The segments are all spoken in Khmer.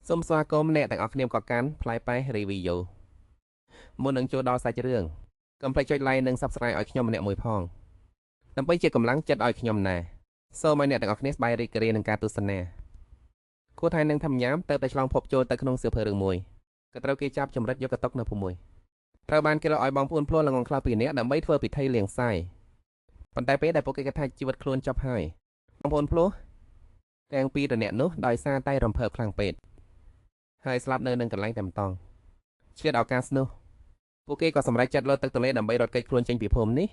សូមស្វាគមន៍អ្នកទាំងអស់គ្នាមកកាន់ផ្លែប៉េះ Review មុននឹងចូលដល់សាច់រឿងកុំភ្លេចចុច Like និង Subscribe ឲ្យខ្ញុំម្នាក់មួយផងដើម្បីជាកម្លាំងចិត្តឲ្យខ្ញុំណាសូមឲ្យអ្នកទាំងអស់គ្នាសប្បាយរីករាយនឹងការទស្សនាគួរថៃនឹងធម្មយាមទៅតែឆ្លងភពចូលទៅក្នុងសៀវភៅរឿងមួយក៏ត្រូវគេចាប់ចម្រិតយកកតុកនៅភូមិមួយត្រូវបានគេលើកឲ្យបងប្អូនភ្លោះល្ងងខ្លះពីរនាក់ដើម្បីធ្វើពិធីលាងសាយប៉ុន្តែពេលដែលពួកគេគិតថាជីវិតខ្លួនចប់ហើយបងប្អូនភ្លោះទាំងពីរនាក់នោះដោយសារតែរំភើបខ្លាំងពេកហើយស្លាប់នៅនឹងកន្លែងតែម្ដងឆ្លៀតឱកាសនោះពួកគេក៏សម្រេចចិត្តលោតទឹកទន្លេដើម្បីរត់គេចខ្លួនចេញពីភូមិនេះ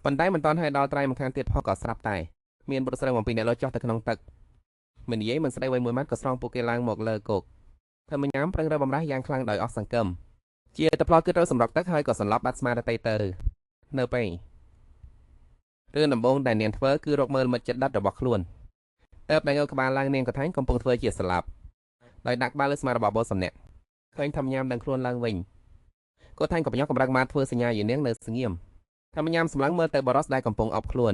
ប៉ុន្តែមិនទាន់ឲ្យដល់ត្រៃម្ខាងទៀតផងក៏ស្រាប់តែមានបុរសស្រី7នាក់លោតចុះទៅក្នុងទឹកមិននិយាយមិនស្ដីអ្វីមួយម៉ាត់ក៏ស្រង់ពួកគេឡើងមកលើគោកធ្វើមញ៉ាំប្រឹងរើបំរាស់យ៉ាងខ្លាំងដោយអស់សង្កឹមជាតែផ្លោតគឺត្រូវសម្រក់ទឹកហើយក៏សន្លប់បាត់ស្មារតីទៅនៅពេលរឿងដំបូងដែលនាងធ្វើគឺរកមើលមិត្តចិត្តដិតរបស់ខ្លួនតែបតែងើក្បាលឡើងនាងកថាញកំពុងធ្វើជាស្លាប់ដោយដាក់ក្បាលលើស្មារបស់បោសម្នាក់ឃើញធម្មញ៉ាំដឹងខ្លួនឡើងវិញក៏ថាញក៏បញ្ញាកម្រឹងមកធ្វើសញ្ញាយនាងនៅស្ងៀមធម្មញ៉ាំសម្លឹងមើលទៅបរោះដែលកំពុងអប់ខ្លួន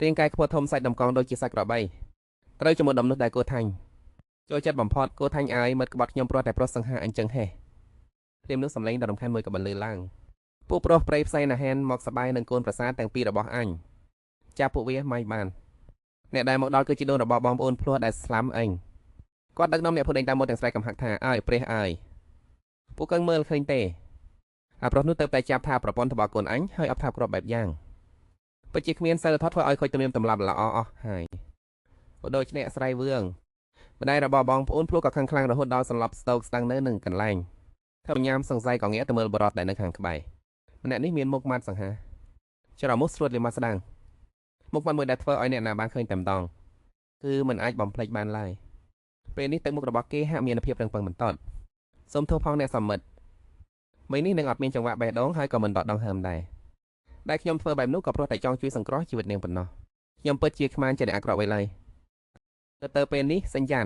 រាងកាយខ្ពស់ធំសាច់ដំកងដូចជាសាច់ក្របីត្រូវជាមួយដំណោះដែលគោថាញ់ចូលចិត្តបំផុតគោថាញ់អាយមិត្តក្បត់ខ្ញុំព្រោះតែប្រុសសង្ហាអញ្ចឹងហេះព្រាមនោះសម្លេងដ៏រំខានមួយក៏បន្លឺឡើងពួកប្រុសប្រៃផ្សៃណាហែនមកសបាយនឹងកូនប្រសាទាំងពីររបស់អញចាប់ពួកវាមិនបានអ្នកដែលមកដល់គឺជាដូនរបស់បងប្អូនភ្លោះដែលស្លាប់អញគាត់ដឹកនាំអ្នកភូដេញតាមមកទាំងស្រែកកំហាក់ថាអើយព្រះអើយពួកកឹងមើលឃើញទេអាប្រុសនោះទៅតែចាប់ថាប្រពន្ធរបស់កូនអញហើយអបថាគ្រាប់បែបយ៉ាងពិតជាគ្មានសិលធម៌ធ្វើឲ្យខូចទំនៀមទម្លាប់ល្អអស់ហើយក៏ដូចអ្នកស្រីវឿងម្ដាយរបស់បងប្អូនភ្លោះក៏ខឹងខ្លាំងរហូតដល់សន្លប់ស្ទោកស្ដាំងនៅនឹងកន្លែងធ្វើញ៉ាំសង្ស័យក៏ងាកទៅមើលបរតដែលនៅខាងក្បែរម្នាក់នេះមានមុខម៉ាត់សង្ហាច្រមុះស្រួតលិមាត់ស្ដាងមុខម៉ាត់មួយដែលធ្វើឲ្យអ្នកណាបានឃើញតែម្ដងគឺមិនអាចបំភ្លេចបានឡើយពេលនេះទឹកមុខរបស់គេហាក់មានភាពរឹងប៉ឹងបន្ទាត់សូមទោសផងអ្នកសមិទ្ធមីនេះនឹងអត់មានចង្វាក់បេះដូងហើយក៏មិនដកដង្ហើមដែលខ្ញុំធ្វើបែបនោះក៏ព្រោះតែចង់ជួយសង្គ្រោះជីវិតនាងប៉ុណ្ណោះខ្ញុំពិតជាខ្មានចិត្តអាក្រក់អ្វីឡើយទៅពេលនេះសញ្ញាន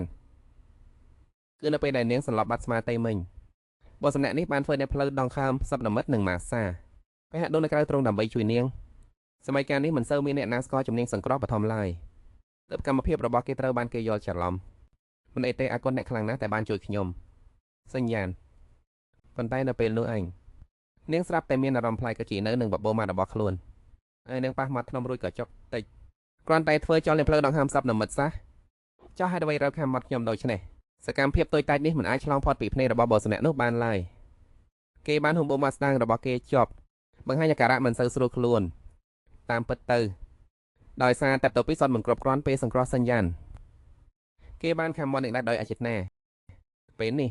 គឺនៅពេលដែលនាងសន្លប់បាត់ស្មារតីមិញបរិសម្នាក់នេះបានធ្វើនៅផ្លូវដង្ហើមសັບនិមិត្តនិងម៉ាសាពេលហាក់ដូននៅក្រៅទ្រង់ដើម្បីជួយនាងសម័យកាលនេះមិនសូវមានអ្នកណាស្គាល់ជំនាញសង្គ្រោះបឋមឡើយទើបកម្មភាពរបស់គេត្រូវបានគេយល់ច្រឡំមិនអីទេអរគុណអ្នកខ្លាំងណាស់តែបានជួយខ្ញុំសញ្ញានប៉ុន្តែនៅពេលនោះឯងនាងស្រាប់តែមានអារម្មណ៍ប្លែកក៏ជានៅនឹងបបោម៉ាត់របស់ខ្លួនហើយនាងប៉ះមាត់ធ្នំរួចក៏ចុកតិចគ្រាន់តែធ្វើចោលនៅផ្លូវដង្ហើមសັບនិមិត្តសោះចោះហេតុអ្វីរើខាំមាត់ខ្ញុំដូច្នេះសកម្មភាពតូចតាចនេះមិនអាចឆ្លងផុតពីភ្នែករបស់បរិសម្នាក់នោះបានឡើយគេបានហុំបោម៉ាត់ស្ដាងរបស់គេជាប់បង្ហាញអាការៈមិនសូវស្រួលខ្លួនតាមពិតទៅដោយសារតែទៅពីសតមិនគ្រប់គ្រាន់ពេលសង្គ្រោះសញ្ញានគេបានខាំមាត់នឹងដាច់ដោយអចេតនាពេលនេះ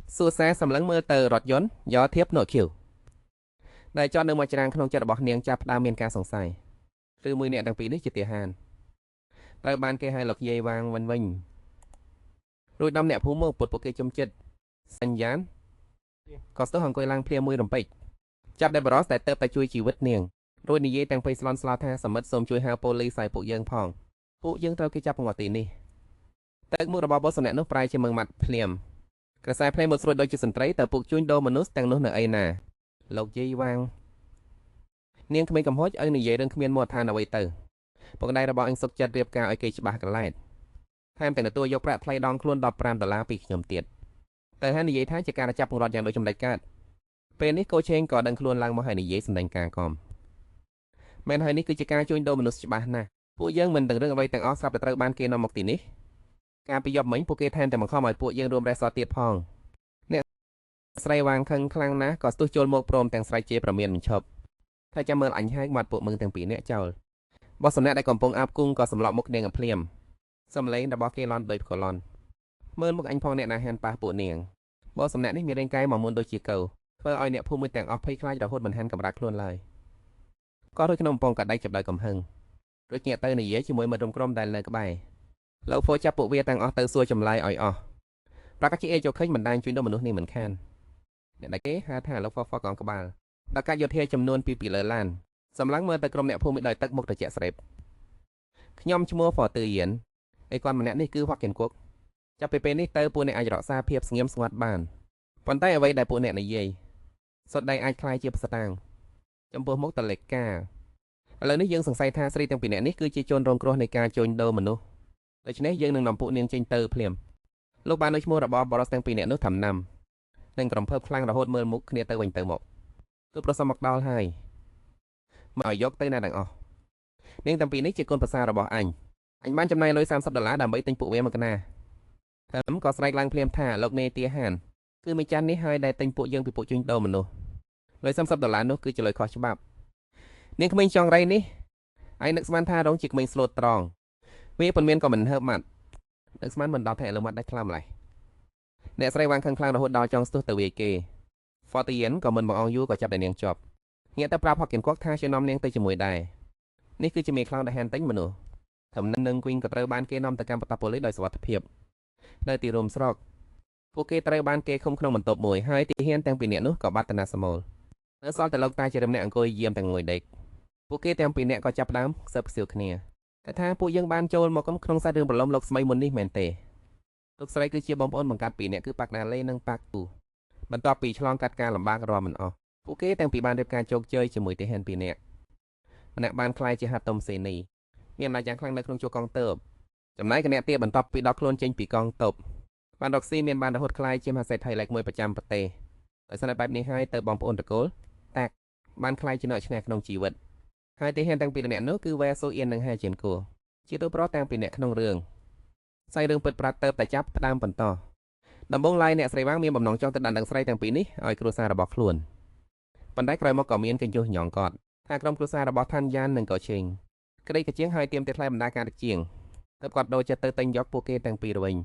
សួរសាសម្លឹងមើលទៅរថយន្តយកធៀបនោះឃីវដែលចតនៅមួយច្រាំងក្នុងចិត្តរបស់នាងចាប់ផ្ដើមមានការសង្ស័យឬមួយអ្នកទាំងពីរនេះជាទាហានត្រូវបានគេហៅលោកយាយវាងវិញរួចដំអ្នកភូមិមកពុតពួកគេជំចិត្តសញ្ញានក៏ស្ទើរអង្គុយឡើងភ្លាមមួយរំពេចចាប់ដែលបរោះតែទៅតែជួយជីវិតនាងរួចនិយាយទាំងពីស្លន់ស្លោថាសមិទ្ធសូមជួយហៅប៉ូលីសឲ្យពួកយើងផងពួកយើងត្រូវគេចាប់បង្អត់ទីនេះទឹកមុខរបស់បរិសម្នាក់នោះប្រែជាមើងម៉ាត់ភ្លាមក្រសែភ្នែកមកស្រួយដូចជាសន្ត្រីទៅពុកជួញដូរមនុស្សទាំងនោះនៅឯណាលោកយាយវាងនាងក្មេងកំហុចឲ្យនិយាយរឿងគ្មានមូលដ្ឋានអ្វីទៅពុកម្ដាយរបស់អញសុកចិត្តរៀបការឲ្យគេច្បាស់កន្លែតថែមទាំងទទួលយកប្រាក់ថ្លៃដងខ្លួន$15ពីខ្ញុំទៀតតែហើយនិយាយថាជាការចាប់ពង្រត់យ៉ាងដូចចំណេចកើតពេលនេះកូឆេងក៏ដឹងខ្លួនឡើងមកហើយនិយាយសម្ដែងការកំមែនហើយនេះគឺជាការជួញដូរមនុស្សច្បាស់ណាស់ពួកយើងមិនដឹងរឿងអ្វីទាំងអស់ស្រាប់តែត្រូវបានគេនាំមកទីនេះការពីយប់មិញពួកគេថែមទាំងបង្ខំឲ្យពួកយើងរួមរះសតទៀតផងអ្នកស្រីវាងខឹងខ្លាំងណាស់ក៏ស្ទុះចូលមកព្រមទាំងស្រែកជេរប្រមានមិនឈប់ថាចាំមើលអញហើយមកពួកមឹងទាំងពីរនាក់ចោលបោះសម្នាក់ដែលកំពុងអាប់គង់ក៏សម្លក់មុខនាងភ្លាមសំឡេងរបស់គេលន់ដូចកលន់មើលមុខអញផងអ្នកណាហ៊ានប៉ះពួកនាងបោះសម្នាក់នេះមានរាងកាយមកមុនដូចជាកៅធ្វើឲ្យអ្នកភូមិមួយទាំងអស់ភ័យខ្លាចរហូតមិនហ៊ានកម្រាស់ខ្លួនឡើយក៏ដូចក្នុងកំពង់កាដៃចាប់ដោយកំហឹងដូចងាកទៅនិយាយជាមួយមិត្តក្រុមដែលនៅក្បែរលោកហ្វូចាប់ពួកវាទាំងអស់ទៅសួរចម្លើយឲ្យអស់ប្រកាសជាអេចូលឃើញបណ្ដាញជួយដល់មនុស្សនេះមិនខានអ្នកដែលគេហៅថាលោកហ្វហ្វកងក្បាលដល់កាច់យោធាចំនួន2ពីលើឡានសម្លឹងមើលទៅក្រុមអ្នកភូមិដោយទឹកមុខត្រជាក់ស្រេបខ្ញុំឈ្មោះហ្វតឺយៀនឯគាត់ម្នាក់នេះគឺហុកគិនគុកចាប់ពីពេលនេះទៅពួកអ្នកអាចរក្សាភាពស្ងៀមស្ងាត់បានប៉ុន្តែអ្វីដែលពួកអ្នកនិយាយសុទ្ធតែអាចคล้ายជាផ្សតាំងចំពោះមុខតលេកាឥឡូវនេះយើងសង្ស័យថាស្រីទាំងពីរនាក់នេះគឺជាជនរងគ្រោះនៃការជួញដូរមនុស្សដូច្នេះយើងនឹងនាំពួកនាងចេញទៅភ្លាម លោកបាននៅឈ្មោះរបស់បរិសទាំងពីរនាក់នោះធ្វើណាំនិងក្រុមភើបខ្លាំងរហូតមើលមុខគ្នាទៅវិញទៅមកទូលប្រសុំមកដល់ហើយមកឲ្យយកទៅណាទាំងអស់នាងទាំងពីរនេះជាកូនប្រសាររបស់អញបានចំណាយលុយ$30ដើម្បីទិញពួកវាមកណាថឹមក៏ស្រែកឡើងភ្លាមថាលោកនេទាហានគឺមេចាន់នេះហើយដែលទិញពួកយើងពីពួកជួញដូរមនុស្សលុយ$30នោះគឺជាលុយខុសច្បាប់នាងក្មេងចង់រៃនេះឯងនឹកស្មានថារងជាក្មេងស្លូតត្រង់វាប៉ុន្មានក៏មិនហើបម៉ាត់នឹកស្មានមិនដល់តែលើម៉ាត់ដាច់ខ្លាំងម្ល៉េះអ្នកស្រីវ៉ាងខឹងខ្លាំងរហូតដល់ចង់ស្ទុះទៅវាយគេ Fortien ក៏មិនបងអងយូរក៏ចាប់តែនាងជាប់ងាកទៅប្រាប់ហកគៀនគក់ថាជានាំនាងទៅជាមួយដែរនេះគឺជាមេខ្លោងដែលហានទិញមនុស្សធំនឹងគីងក៏ត្រូវបានគេនាំទៅកាន់បន្ទប់ប៉ូលីសដោយសុវត្ថិភាពនៅទីរួមស្រុកពួកគេត្រូវបានគេឃុំក្នុងបន្ទប់មួយហើយទីហ៊ានទាំងពីរនាក់នោះក៏បាត់តាណាសមូលនៅសល់តែលោកតាជារំអ្នកអង្គុយយាមទាំងងុយដេកពួកគេទាំងពីរនាក់ក៏ចាប់ផ្ដើមខ្សឹបខ្សៀវគ្នាតែថាពួកយើងបានចូលមកក្នុងសាច់រឿងប្រឡំលោកស្មីមុននេះមែនទេលោកស្រីគឺជាបងប្អូនបង្កើតពីរនាក់គឺប៉ាក់ណាឡេនិងប៉ាក់គូបន្ទាប់ពីឆ្លងកាត់ការលំបាករាប់មិនអស់ពួកគេទាំងពីរបានរៀបការជោគជ័យជាមួយទីហ៊ានពីរនាក់ម្នាក់បានក្លាយជាហាតុំសេនីមានអំណាចយ៉ាងខ្លាំងនៅក្នុងជួរកងទ័ពចំណែកម្នាក់ទៀតបន្ទាប់ពីដកខ្លួនចេញពីកងទ័ពបានរកស៊ីមានបានរហូតក្លាយជាមហាសេដ្ឋីលេខ1ប្រចាំប្រទេសដោយសារតែបែបនេះហើយទៅបងប្អូនតកូលតាក់បានក្លាយជាអ្នកឈ្នះក្នុងជីវិតហើយទីហ៊ានទាំងពីរនាក់នោះគឺវ៉ែសូអ៊ៀននិងហាជៀនគួរជាទូប្រុសទាំងពីរនាក់ក្នុងរឿងផ្សាយរឿងពិតប្រាកដទៅតែចាប់ផ្ដើមបន្តដំបូងឡើយអ្នកស្រីវ៉ាងមានបំណងចង់ទៅដណ្ដឹងស្រីទាំងពីរនេះឲ្យគ្រួសាររបស់ខ្លួនប៉ុន្តែក្រោយមកក៏មានកញ្ញុះញងគាត់ថាក្រុមគ្រួសាររបស់ឋានយ៉ាននិងកោឈេងក្តីកជាងឲ្យទាមទារថ្លៃបណ្ដាការជាងទើបគាត់ដូរចិត្តទៅទិញយកពួកគេទាំងពីរវិ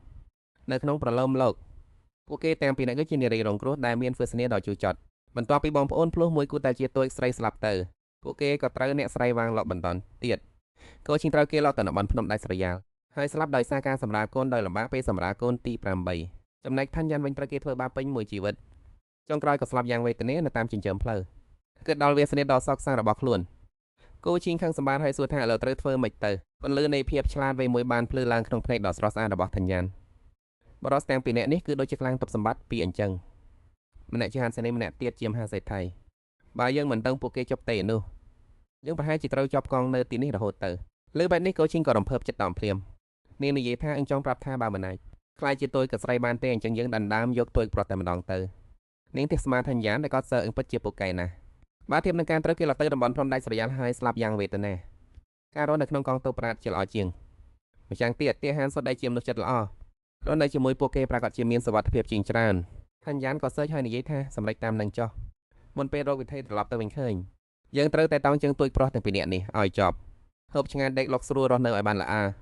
ញនៅក្នុងប្រឡោមលោកពួកគេទាំងពីរនាក់គឺជានារីរងគ្រោះដែលមានវេទនាដ៏ជូរចត់បន្ទាប់ពីបងប្អូនភ្លោះមួយគូតែជាទួយស្រីស្លាប់ទៅពួកគេក៏ត្រូវអ្នកស្រីវ៉ាងលក់បន្តទៀតកោឈេងត្រូវគេលក់ទៅនៅបនភ្នំដៃស្រយាលហើយស្លាប់ដោយសារការសម្រាលកូនដោយលំបាកពេលសម្រាលកូនទី8ចំណែកឋានយ៉ានវិញត្រូវគេធ្វើបាបពេញមួយជីវិតចុងក្រោយក៏ស្លាប់យ៉ាងវេទនានៅតាមចិញ្ចើមផ្លូវគិតដល់វាសនាដ៏សោកសៅរបស់ខ្លួនគូឈីងខឹងសម្បានហើយសួរថាឥឡូវត្រូវធ្វើម៉េចទៅពន្លឺនៃភាពឆ្លាតវៃមួយបានភ្លឺឡើងក្នុងភ្នែកដ៏ស្រស់ស្អាតរបស់ឋានយ៉ានបរិសទាំងពីរនាក់នេះគឺដូចជាខ្លាំងទប់សម្បត្តិពីអញ្ចឹងម្នាក់ជាហានសេនីម្នាក់ទៀតជាមហាសេដ្ឋីបើយើងមិនដឹងពួកគេជប់ទេនោះយើងប្រហែលជាត្រូវជាប់កងនៅទីនេះរហូតទៅលើបែបនេះកូឈីងក៏រំភើបចិត្តដល់ភ្លាមនាងនិយាយថាអញចង់ប្រាប់ថាបើមិនអាចខ្លាយជាទួយកស្រីបានទេអញ្ចឹងយើងដណ្ដើមយកទួយប្រុសតែម្ដងទៅនាងទេសមាឋានយ៉ានដែលគាត់សើអឹងពិតជាពូកែណាស់បាទធៀបនឹងការត្រូវគេលក់ទៅតំបន់ភ្នំដាច់ស្រយាលហើយស្លាប់យ៉ាងវេទនាការរស់នៅក្នុងកងទ័ពប្រាតជាល្អជាងម្យ៉ាងទៀតទាហានសុទ្ធតែជាមនុស្សចិត្តល្អរស់នៅជាមួយពួកគេប្រកាសជាមានសុវត្ថិភាពជាងច្រើនឋានយ៉ានក៏សើចហើយនិយាយថាសម្រេចតាមនឹងចោះមុនពេលរកវិធីត្រឡប់ទៅវិញឃើញយើងត្រូវតែតង់ជើងទួយប្រុសទាំងពីរនាក់នេះឲ្យចប់ហូបឆ្ងាញ់ដេកលុកស្រួលរស់នៅឲ្យបានល្អ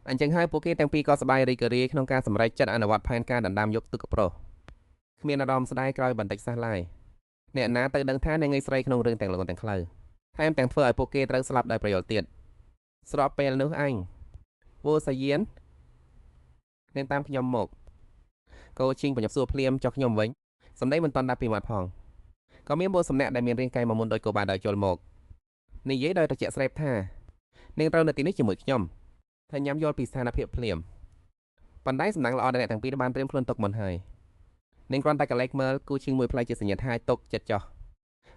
អញ្ចឹងហើយពួកគេទាំងពីរក៏សប្បាយរីករាយក្នុងការសម្រេចចិត្តអនុវត្តផែនការដណ្ដើមយកទឹកប្រុសគ្មានអារម្មណ៍ស្ដាយក្រោយបន្តិចសោះឡើយអ្នកណាទៅដឹងថាអ្នកងាយស្រីក្នុងរឿងទាំងលងទាំងខ្លៅថែមទាំងធ្វើឲ្យពួកគេត្រូវស្លាប់ដោយប្រយោលទៀតស្របពេលនោះអញវូសាយៀននាងតាមខ្ញុំមកកោឈីងបញ្ញប់សួរភ្លាមចុះខ្ញុំវិញសម្ដីមិនតាន់ដាក់ពីមាត់ផងក៏មានបុរសម្នាក់ដែលមានរាងកាយមកមុនដោយកោបាដើរចូលមកនិយាយដោយត្រជាក់ស្រែបថានាងត្រូវនៅទីនេះជាមួយខ្ញុំថាញ៉ាំយល់ពីស្ថានភាពភ្លាមប៉ុន្តែសំណាងល្អដែលអ្នកទាំងពីរបានត្រៀមខ្លួនទុកមុនហើយនាងគ្រាន់តែកលែកមើលគូឈីងមួយផ្លែជាសញ្ញាថាឲ្យទុកចិត្តចោះ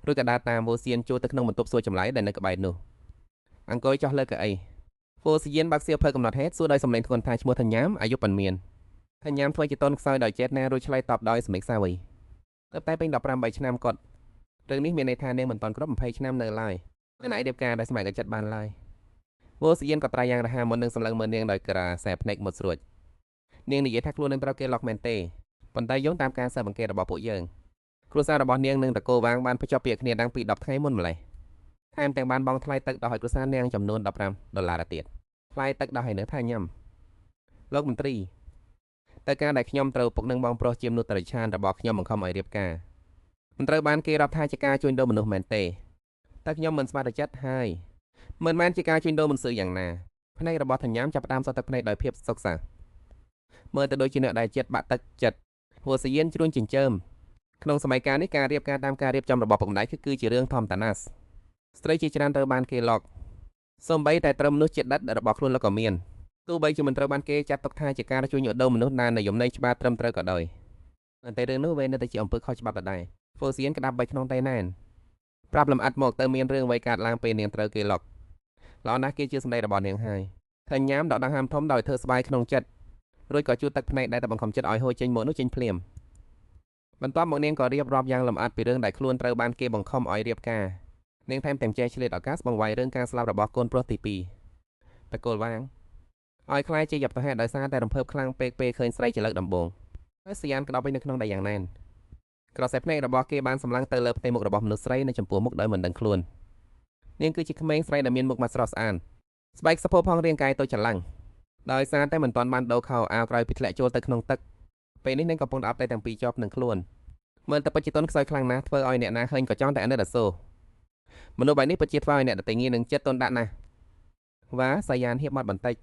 រួចក៏ដើរតាមវូសៀនចូលទៅក្នុងបន្ទប់សួរចម្លើយដែលនៅក្បែរនោះអង្គុយចោះលើកៅអីវូសៀនបើកសៀវភៅកំណត់ហេតុសួរដោយសំឡេងធ្ងន់ថាឈ្មោះថាញ៉ាមអាយុប៉ុន្មានថាញ៉ាមធ្វើជាតនខ្សោយដោយចេតនារួចឆ្លើយតបដោយសម្លេងសាវីទៅតែពេញ18ឆ្នាំគាត់រឿងនេះមានន័យថានាងមិនតាន់គ្រប់20ឆ្នាំនៅឡើយមិនអាចរៀបការដោយស្ម័គ្រចិត្តបានឡើយវូសៀនក៏ត្រៃយ៉ាងរហ័សមុននឹងសម្លឹងមើលនាងដោយក្រាសែភ្នែកមុតស្រួចនាងនិយាយថាខ្លួននឹងត្រូវគេឡុកមែនទេប៉ុន្តែយោងតាមការស៊ើបអង្កេតរបស់ពួកយើងគ្រួសាររបស់នាងនិងតកូវាងបានភ្ជាប់ពាក្យគ្នាតាំងពី10ថ្ងៃមុនម្លេះថែមទាំងបានបង់ថ្លៃទឹកដល់ឲ្យគ្រួសារនាងចំនួន$15ទៀតថ្លៃទឹកដល់ឲ្យនៅថាញ៉ាំលោកមន្ត្រីតែការដែលខ្ញុំត្រូវពុកនឹងបងប្រុសជាមនុស្សតរិឆានរបស់ខ្ញុំបង្ខំឲ្យរៀបការមិនត្រូវបានគេរាប់ថាជាការជួញដូរមនុស្សមែនទេតែខ្ញុំមិនស្មារតីចិត្តហើយមិនមែនជាការជួញដូរមិនស៊ឺយ៉ាងណាភ្នែករបស់ថាញ៉ាំចាប់ផ្ដើមសត់ទឹកភ្នែកដោយភាពសុខសាន្តមើលទៅដូចជាអ្នកដែលចិត្តបាក់ទឹកចិត្តហួសសៀនជ្រួញចិញ្ចើមក្នុងសម័យកាលនេះការរៀបការតាមការរៀបចំរបស់ពុកម្ដាយគឺជារឿងធម្មតាណាស់ស្ត្រីជាច្រើនត្រូវបានគេឡុកសូម្បីតែត្រឹមមនុស្សជាដិតរបស់ខ្លួនលោកក៏មានទោះបីជាមិនត្រូវបានគេចាត់ទុកថាជាការជួញដូរមនុស្សដែលនិយមន័យច្បាប់ត្រឹមត្រូវក៏ដោយតែរឿងនោះវានៅតែជាអំពើខុសច្បាប់ដដែលហ្វូសៀនក្តាប់បីក្នុងតែណែនប្រាប់លំអិតមកទៅមានរឿងអ្វីកើតឡើងពេលនាងត្រូវគេឡុកល្អណាស់គេជាសម្ដីរបស់នាងហើយថាញ៉ាំដកដង្ហើមធំដោយធ្វើស្បាយក្នុងចិត្ត រួចក៏ជូតទឹកភ្នែកដែលតែបង្ខំចិត្តឲ្យហូរចេញមកនោះចេញភ្លាមបន្ទាប់មកនាងក៏រៀបរាប់យ៉ាងលម្អិតពីរឿងដែលខ្លួនត្រូវបានគេបង្ខំឲ្យរៀបការនាងថែមទាំងចែកឆ្លៀតឱកាសបង្វែររឿងការស្លាប់របស់កូនប្រុសទី2តកូលវាងឲ្យខ្លាចជាយប់ទៅហេតុដោយសារតែរំភើបខ្លាំងពេកពេលឃើញស្រីជាលើកដំបូងហើយសយ៉ានក្តោបវិញនៅក្នុងដៃយ៉ាងណែនក្រសែភ្នែករបស់គេបានសម្លឹងទៅលើផ្ទៃមុខរបស់មនុស្សស្រីនៅចំពោះមុខដោយមិនដឹងខ្លួននាងគឺជាក្មេងស្រីដែលមានមុខមកស្រស់ស្អាតស្បែកសពោផងរាងកាយតូចច្រឡឹងដោយសារតែមិនទាន់បានដូរខោអាវក្រោយពីធ្លាក់ចូលទៅក្នុងទឹកពេលនេះនាងកំពុងតែអប់តែទាំងពីរជាប់នឹងខ្លួនមើលទៅពិតជាទន់ខ្សោយខ្លាំងណាស់ធ្វើឲ្យអ្នកណាឃើញក៏ចង់តែអាណិតអាសូរមនុស្សបែបនេះពិតជាធ្វើឲ្យអ្នកដទៃងាយនឹងចិត្តទន់ដាក់ណាស់វ៉ាសាយ៉ានហៀបមាត់បន្តិច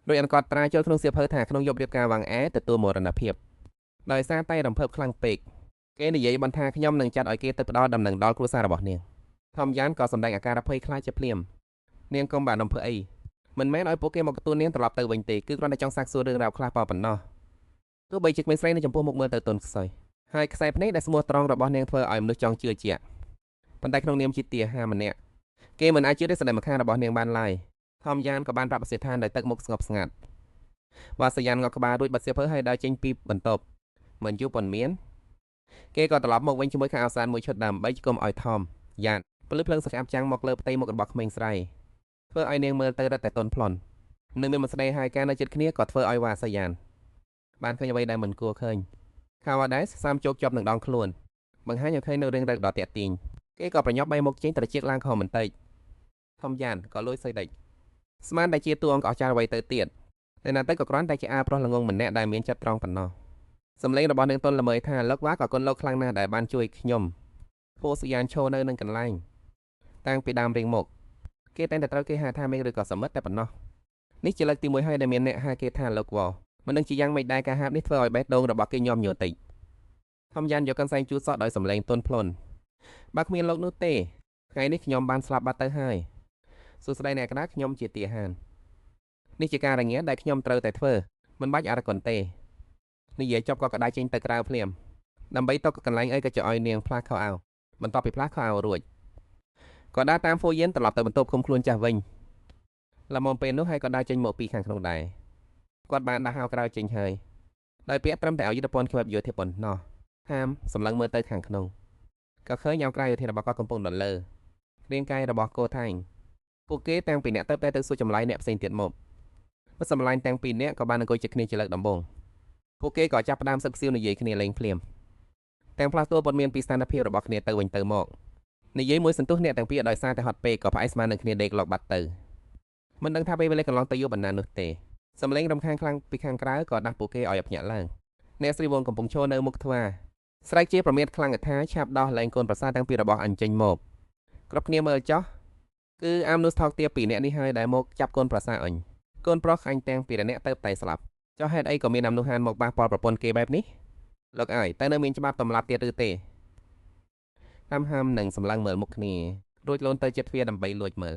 ដោយអនកត់ត្រាចូលក្នុងសៀវភៅថាក្នុងយប់រៀបការវ៉ាងអែទទួលមរណភាពដោយសារតែរំភើបខ្លាំងពេកគេនិយាយបន្ថាខ្ញុំនឹងចាត់ឲ្យគេទៅផ្ដល់ដំណឹងដល់គ្រួសាររបស់នាងថមយ៉ានក៏សម្ដែងអាការភ័យខ្លាចជាភ្លាមនាងកុំបានអំពើអីមិនមែនឲ្យពួកគេមកទទួលនាងត្រឡប់ទៅវិញទេគឺគ្រាន់តែចង់សាកសួររឿងរ៉ាវខ្លះប៉ុណ្ណោះទោះបីជាក្មេងស្រីនៅចំពោះមុខមើលទៅទន់ខ្សោយហើយខ្សែភ្នែកដែលស្មោះត្រង់របស់នាងធ្វើឲ្យមនុស្សចង់ជឿជាក់ប៉ុន្តែក្នុងនាមជាទាហារម្នាក់គេមិនអាចជឿទេសនាម្ខាងរបស់នាងបានឡើយថមយ៉ានក៏បានប្រាប់ប្រសិទ្ធឋានដោយទឹកមុខស្ងប់ស្ងាត់វ៉ាសយ៉ានងក់ក្បាលរួចបាត់សៀវភៅហើយដើរចេញពីបន្ទប់មិនយូរប៉ុន្មានគេក៏ត្រឡប់មកវិញជាមួយខោអាវសានមួយឈុតដើម្បីជុំឲ្យថមយ៉ានពលឺភ្លើងសក្អាប់ចាំងមកលើផ្ទៃមុខរបស់ក្មេងស្រីធ្វើឲ្យនាងមើលទៅរឹតតែទន់ភ្លន់នឹងមានមួយស្ដីហើយការនៅជិតគ្នាក៏ធ្វើឲ្យវ៉ាសយ៉ានបានឃើញអ្វីដែលមិនគួរឃើញខាវ៉ាដែលសាមជោគជាប់នឹងដងខ្លួនបង្ហាញឲ្យឃើញនៅរឿងរ៉ាវដ៏តាក់ទាញគេក៏ប្រញាប់បែរមុខចេញត្រចៀកឡើងខំបន្តិចថមយ៉ានក៏លួចសើចដេចស្មានតែជាតួអង្គអស្ចារ្យអ្វីទៅទៀតតែណាទៅក៏គ្រាន់តែជាអាប្រុសល្ងងម្នាក់ដែលមានចិត្តត្រង់ប៉ុណ្ណោះសំឡេងរបស់នាងទន់ល្មើយថាលោកវ៉ាក៏គុណលោកខ្លាំងណាស់ដែលបានជួយខ្ញុំពូសយ៉ានឈរនៅនឹងកន្លែងតាំងពីដើមរៀងមកគេតែងតែត្រូវគេហៅថាមេឬក៏សមិទ្ធតែប៉ុណ្ណោះនេះជាលើកទី1ហើយដែលមានអ្នកហៅគេថាលោកវ៉ាមិនដឹងជាយ៉ាងម៉េចដែរការហាមនេះធ្វើឲ្យបេះដូងរបស់គេញោមញ័រតិចថមយ៉ានយកកន្សែងជូតសក់ដោយសំឡេងទន់ភ្លន់បើគ្មានលោកនោះទេថ្ងៃនេះខ្ញុំបានស្លាប់បាត់ទៅហើយសួស្ដីអ្នកក្តារខ្ញុំជាទាហាននេះជាការរងាដែលខ្ញុំត្រូវតែធ្វើមិនបាច់អរគុណទេនិយាយចប់ក៏ក្តារចេញទៅក្រៅភ្លាមដើម្បីទៅកន្លែងអីក៏ចឲ្យនាងផ្លាស់ខោអាវបន្ទាប់ពីផ្លាស់ខោអាវរួចក៏ដើរតាមហ្វូយិនត្រឡប់ទៅបន្ទប់ឃុំខ្លួនចាស់វិញលំមពេលនោះហើយក៏ដើរចេញមកពីខាងក្នុងដែរគាត់បានដាក់ហៅក្រៅចេញហើយដោយពាក្យត្រឹមតែឲ្យយុទ្ធពន្ធក្បែបយោធាប៉ុណ្ណោះហាមសម្លឹងមើលទៅខាងក្នុងក៏ឃើញអាវក្រៅយោធារបស់គាត់កំពុងដុល្លើរាងកាយរបស់កូថៃពួកគេទាំងពីរនាក់ទៅសួរចម្លើយអ្នកផ្សេងទៀតមកមិត្តសម្លាញ់ទាំងពីរនាក់ក៏បានអង្គុយជិតគ្នាជាលើកដំបូងពួកគេក៏ចាប់ផ្ដើមសឹកសៀវនិយាយគ្នាលេងភ្លាមទាំងផ្លាស់ទួលព័ត៌មានពីស្ថានភាពរបស់គ្នាទៅវិញទៅមកនិយាយមួយសន្ទុះអ្នកទាំងពីរដោយសារតែហត់ពេកក៏ផ្អែកស្មាននឹងគ្នាដេកឡប់បាត់ទៅមិនដឹងថាពេលវេលាកន្លងទៅយូរប៉ុណ្ណានោះទេសំឡេងរំខានខ្លាំងពីខាងក្រៅក៏ដាស់ពួកគេឲ្យភ្ញាក់ឡើងអ្នកស្រីវងកំពុងឈរនៅមុខទ្វារស្រែកជាប្រមាថខ្លាំងថាឆាបដោះលែងកូនប្រសាទាំងពីររបស់អញចេញមកគ្រប់គ្នាមើលចោះគឺអាមនុស្សថោកទាបពីរនាក់នេះហើយដែលមកចាប់កូនប្រសាអញកូនប្រុសអញទាំងពីរនាក់ទៅតែស្លាប់ចុះហេតុអីក៏មានអាមនុស្សហានមកប៉ះពាល់ប្រពន្ធគេបែបនេះលោកអើយតើនៅមានច្បាប់តម្លាប់ទៀតឬទេតាមហាមនឹងសម្លឹងមើលមុខគ្នារួចលូនទៅជិតទ្វារដើម្បីលួចមើល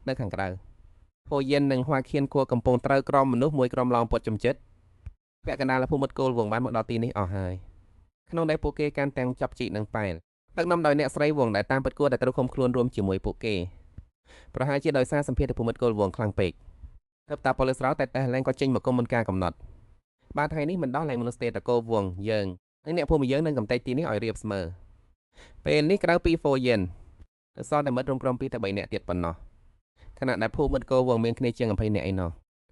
នៅខាងក្រៅហ្វូយិននិងហွာខៀនគួរកំពុងត្រូវក្រុមមនុស្សមួយក្រុមឡោមព័ទ្ធជំជិតពាក់កណ្ដាលភូមិមិត្តគោលវងបានមកដល់ទីនេះអស់ហើយក្នុងដែលពួកគេកាន់ទាំងចាប់ជីកនិងប៉ែលដឹកនាំដោយអ្នកស្រីវងដែលតាមពិតគួរតែត្រូវឃុំខ្លួនរួមជាមួយពួកគេប្រហែលជាដោយសារសម្ភារភូមិមិត្តគោលវងខ្លាំងពេកទើបតាប៉ូលីសរោតែឡើងក៏ចេញមកគុំមុនការកំណត់បាទថ្ងៃនេះមិនដោះលែងមនុស្សទេតកោវងយើងនិងអ្នកភូមិយើងនឹងកំទេចទីនេះឲ្យរៀបស្មើពេលនេះក្រៅពីហ្វូយិនទៅសល់តែមិត្តរំក្រុម2ទៅ3នាក់ទៀតប៉ុណ្ណោះខណៈដែលភូមិមិត្តគោវងមានគ្នាជាង20នាក់ឯណោះ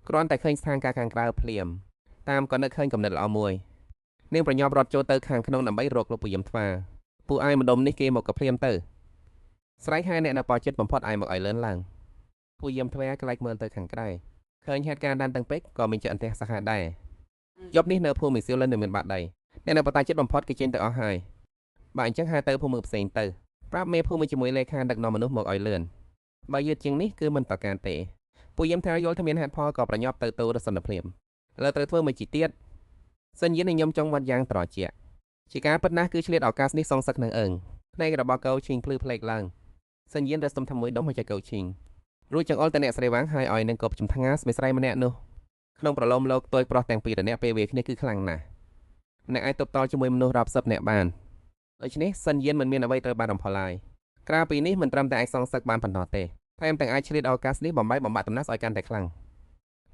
គ្រាន់តែឃើញស្ថានភាពខាងក្រៅភ្លាមតាមក៏នឹកឃើញកំណត់ល្អមួយនាងប្រញាប់រត់ចូលទៅខាងក្នុងដើម្បីរកលោកពយមថ្វាពួកអាយម្ដុំនេះគេមកក៏ភ្លាមទៅស្រែកហៅអ្នកនៅប៉ចិត្តបំផុតអាយមកឲ្យលឿនឡើងពយមថ្វាក្លែកមើលទៅខាងក្រៅឃើញហេតុការណ៍ដានទាំងពេកក៏មានចិត្តអន្តះសាហាវដែរយប់នេះនៅភូមិមីស៊ីលនៅមានបាត់ដីអ្នកនៅបតាចិត្តបំផុតគេចេញទៅអស់ហើយបើអញ្ចឹងហៅទៅភូមិផ្សេងទៅប្រាប់មេភូមិជាមួយលេខាដឹកនាំមនុស្សមកឲ្យលឿនបើយឺតជាងនេះគឺមិនតការទេពួកយមថាយល់ថាមានហេតុផលក៏ប្រញាប់ទៅទូរសន្នភ្លាមឥឡូវត្រូវធ្វើមួយជីទៀតសញ្ញានៃខ្ញុំចង់វត្តយ៉ាងត្រជាក់ជាការពិតណាស់គឺឆ្លៀតឱកាសនេះសងសឹកនឹងអើងភ្នែករបស់កៅឈីងភ្លឺផ្លេកឡើងសញ្ញារស្ទំថាមួយដុំមកចែកកៅឈីងរួចចង្អុលតអ្នកស្រីវាងហើយឲ្យនឹងកបជំថ្ងាស្មីស្រីម្នាក់នោះក្នុងប្រឡំលោកតួយប្រុសទាំងពីរនាក់ពេលវាគ្នាគឺខ្លាំងណាស់ម្នាក់អាចទប់តល់ជាមួយមនុស្សរាប់សិបនាក់បានដូច្នេះសិនយានមិនមានអ្វីត្រូវបានរំផលឡើយក្រៅពីនេះមិនត្រឹមតែអាចសងសឹកបានប៉ុណ្ណោះទេថែមទាំងអាចឆ្លៀតឱកាសនេះបំបាត់ដំណាស់ឲ្យកាន់តែខ្លាំង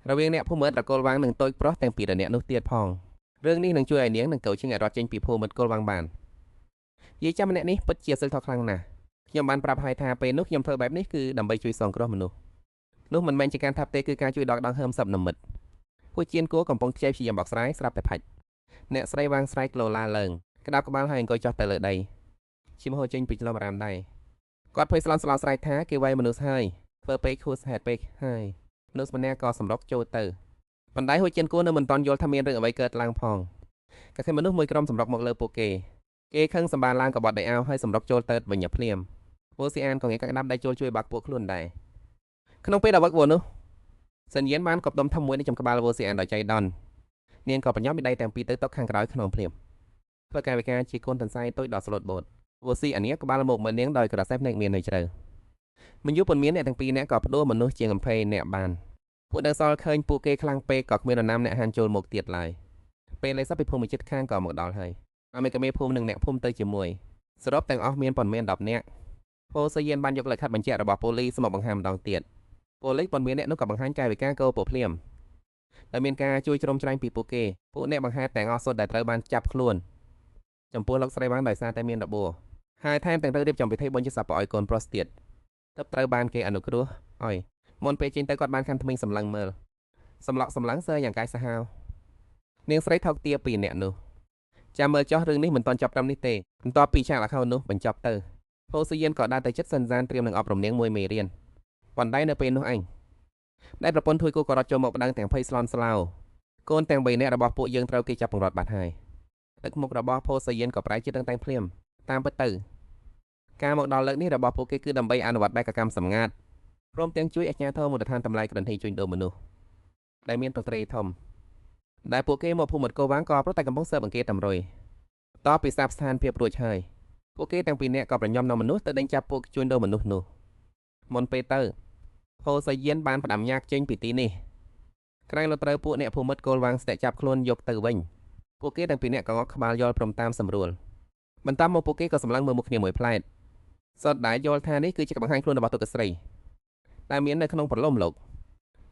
រវាងអ្នកភូមិត្តរកូលវាងនឹងតូចប្រុសទាំងពីរនាក់នោះទៀតផងរឿងនេះនឹងជួយឲ្យនាងនឹងកោជិងឲ្យរត់ចេញពីភូមិត្តកូលវាងបានយាយចាំម្នាក់នេះពិតជាសិលថោខ្លាំងណាស់ខ្ញុំបានប្រាប់ហើយថាពេលនោះខ្ញុំធ្វើបែបនេះគឺដើម្បីជួយសងគ្រោះមនុស្សនោះមិនមែនជាការថាប់ទេគឺការជួយដកដង្ហើមសັບនិមិត្តពួកជៀនគួរកំពុងខ្ចីព្យាយាមបកស្រាយស្រាប់តែផាច់អ្នកស្រីវាងស្រែកលោឡាឡើងក្តាប់ក្បាលហើយអង្គុយចុះទៅលើដីឈាមហូរចេញពីច្រមុះអារ៉ាមដែរគាត់ភ័យស្លន់ស្លោស្រែកថាគេវាយមនុស្សហើយធ្វើពេកខួសហេតុពេកហើយមនុស្សម្នាក់ក៏សម្រុកចូលទៅប៉ុន្តែហួចជៀនគួរនៅមិនទាន់យល់ថាមានរឿងអ្វីកើតឡើងផងក៏ឃើញមនុស្សមួយក្រុមសម្រុកមកលើពួកគេខឹងសម្បានឡើងកបត់ដៃអាវហើយសម្រុកចូលទៅវិញភ្លាមវ៉ូស៊ីអានក៏ងាកកាក់ដាប់ដៃចូលជួយបាក់ពួកខ្លួនដែរក្នុងពេលដែលវឹកវ៉ូនោះសិនយានបានកប់ដុំធំមួយនៅចំក្បាលវ៉ូស៊ីអានដោយចៃដន្យនាងក៏បញ្ញប់ពីដៃទាំងពីរទៅតុខាងក្រោយក្នុងភ្លាមធ្វើការវិការជាកូនតន្សៃតូចដល់ស្លូតបូតវ៉ូស៊ីអានីក្បាលមកមើលនាងដោយក្រសែភ្នែកមាននៅជ្រៅមិនយូរប៉ុន្មានអ្នកទាំងពីរនាក់ក៏បដូរមនុស្សជាង20អ្នកបានពួកនៅសល់ឃើញពួកគេខ្លាំងពេកក៏គ្មាននរណាម្នាក់ហានចូលមកទៀតឡើយពេលលេសពីភូមិជិតខាងក៏មកដល់ហើយអមេកមេភូមិនិងអ្នកភូមិទៅជាមួយសរុបទាំងអស់មានប៉ុន្មាន10នាក់ប៉ូសយានបានយកលិខិតបញ្ជាក់របស់ប៉ូលីសមកបង្ហាញម្ដងទៀតប៉ូលីសប៉ុន្មានអ្នកនោះក៏បង្ហាញកាយវិការកោពភ្លាមដែលមានការជួយជ្រោមជ្រែងពីពួកគេពួកអ្នកបង្ហាញទាំងអស់សុទ្ធដែលត្រូវបានចាប់ខ្លួនចំពោះលោកស្រីបានដោយសារតែមានរបួសហើយថែមទាំងត្រូវរៀបចំពិធីបុណ្យជាសពឲ្យកូនប្រុសទៀតទើបត្រូវបានគេអនុគ្រោះឲ្យមុនពេលចេញទៅគាត់បានកាន់ថ្មីសម្លឹងមើលសម្លក់សម្លឹងសើយ៉ាងកាយសាហាវនាងស្រីថោកទាពីអ្នកនោះចាំមើលចោះរឿងនេះមិនទាន់ចាប់ត្រឹមនេះទេបន្ទាប់ពីឆាកល្ខោននោះបញ្ចប់ទៅផូសយានក៏ដើរទៅចិត្តសិនសានត្រៀមនឹងអប់រំនាងមួយមេរៀនប៉ុន្តែនៅពេលនោះឯងដែលប្រពន្ធធួយគូក៏រត់ចូលមកប្តឹងទាំងភ័យស្លន់ស្លោកូនទាំង3នាក់របស់ពួកយើងត្រូវគេចាប់បង្រត់បាត់ហើយទឹកមុខរបស់ផូសយានក៏ប្រែជាដឹងតែភ្លាមតាមពិតទៅការមកដល់លើកនេះរបស់ពួកគេគឺដើម្បីអនុវត្តបែបកម្មសម្ងាត់ព្រមទាំងជួយអាជ្ញាធរមូលដ្ឋានតម្លៃក្រន្ទីជួញដូរមនុស្សដែលមានប្រត្រីធំដែលពួកគេមកភូមិមិត្តកោវាងក៏ប្រតែកំពុងស៊ើបអង្កេតតម្រុយតពីស្ថាបស្ថានភាពរួចហើយពួកគេទាំងពីរនាក់ក៏ប្រញាប់នាំមនុស្សទៅដេញចាប់ពួកជួញដូរមនុស្សនោះមុនពេលទៅផូសយានបានផ្ដាំញ៉ាកចេញពីទីនេះក្រែងលត្រូវពួកអ្នកភូមិមិត្តកូលវាងស្ទាក់ចាប់ខ្លួនយកទៅវិញពួកគេទាំងពីរនាក់ក៏ងក់ក្បាលយល់ព្រមតាមសម្រួលបន្ទាប់មកពួកគេក៏សម្លឹងមើលមុខគ្នាមួយផ្លែតសុទ្ធតែយល់ថានេះគឺជាបង្ហាញខ្លួនរបស់ទុក្ខស្រីដែលមាននៅក្នុងប្រឡំលោក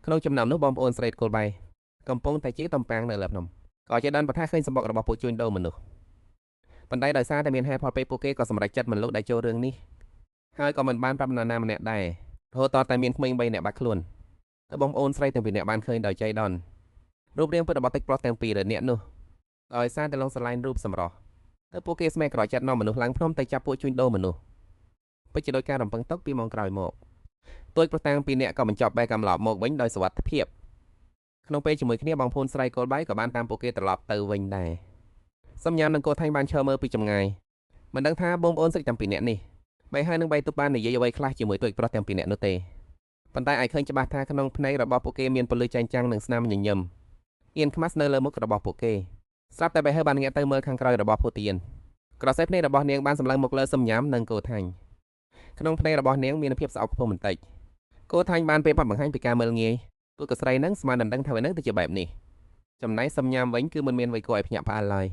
ក្នុងចំណោមនោះបងប្អូនស្រីកូលបៃកំពុងតែជាតំប៉ាំងនៅលើភ្នំក៏ជាដនប្រថាឃើញសម្បុករបស់ពួកជួញដូរមនុស្សប៉ុន្តែដោយសារតែមានហេតុផលពេកពួកគេក៏សម្រេចចិត្តមិនលុកដៃចូលរឿងនេះហើយក៏មិនបានប្រាប់នរណាម្នាក់ដែររហូតតតែមានក្មេង3នាក់បាត់ខ្លួនតែបងប្អូនស្រីទាំងពីរនាក់បានឃើញដោយចៃដន្យរូបរាងពិតរបស់តិចប្រុសទាំងពីរនាក់នោះដោយសារតែឡងស្រឡាញ់រូបសម្រស់តែពួកគេស្មែក្រចិត្តនាំមនុស្សឡើងភ្នំទៅចាប់ពួកជួញដូរមនុស្សពិតជាដោយការរំពឹងទុកពីម៉ោងក្រោយមកទួយប្រតាំងពីអ្នកក៏បញ្ចប់បែកកំឡប់មកវិញដោយសុវត្ថិភាពក្នុងពេលជាមួយគ្នាបងប្អូនស្រីកូលបៃក៏បានតាមពួកគេត្រឡប់ទៅវិញដែរសំញាមនឹងកោថាញ់បានឈរមើលពីចម្ងាយមិនដឹងថាបងប្អូនស្រីទាំងពីរនាក់នេះបែរហើយនឹងបែរទុបបាននិយាយអ្វីខ្លះជាមួយទួយប្រុសទាំងពីរនាក់នោះទេប៉ុន្តែឲ្យឃើញច្បាស់ថាក្នុងភ្នែករបស់ពួកគេមានពលឺចែងចាំងនិងស្នាមញញឹមអៀនខ្មាស់នៅលើមុខរបស់ពួកគេស្រាប់តែបែរហើយបានងាកទៅមើលខាងក្រោយរបស់ភូទៀនក្រសែភ្នែករបស់នាងបានសម្លឹងមកលើសំញាមនិងកោថាញ់ក្នុងភ្នែករបស់នាងមានភាពស្អប់ខ្ពស់បន្តិចកោថាញ់បានពេលបាត់បង្ហាញពីការមើលងាយពួកកស្រីនឹងស្មានដណ្ដឹងថាវានឹងទៅជាបែបនេះចំណែកសំញាមវិញគឺមិនមានអ្វីគួរឲ្យភ្ញាក់ផ្អើលឡើយ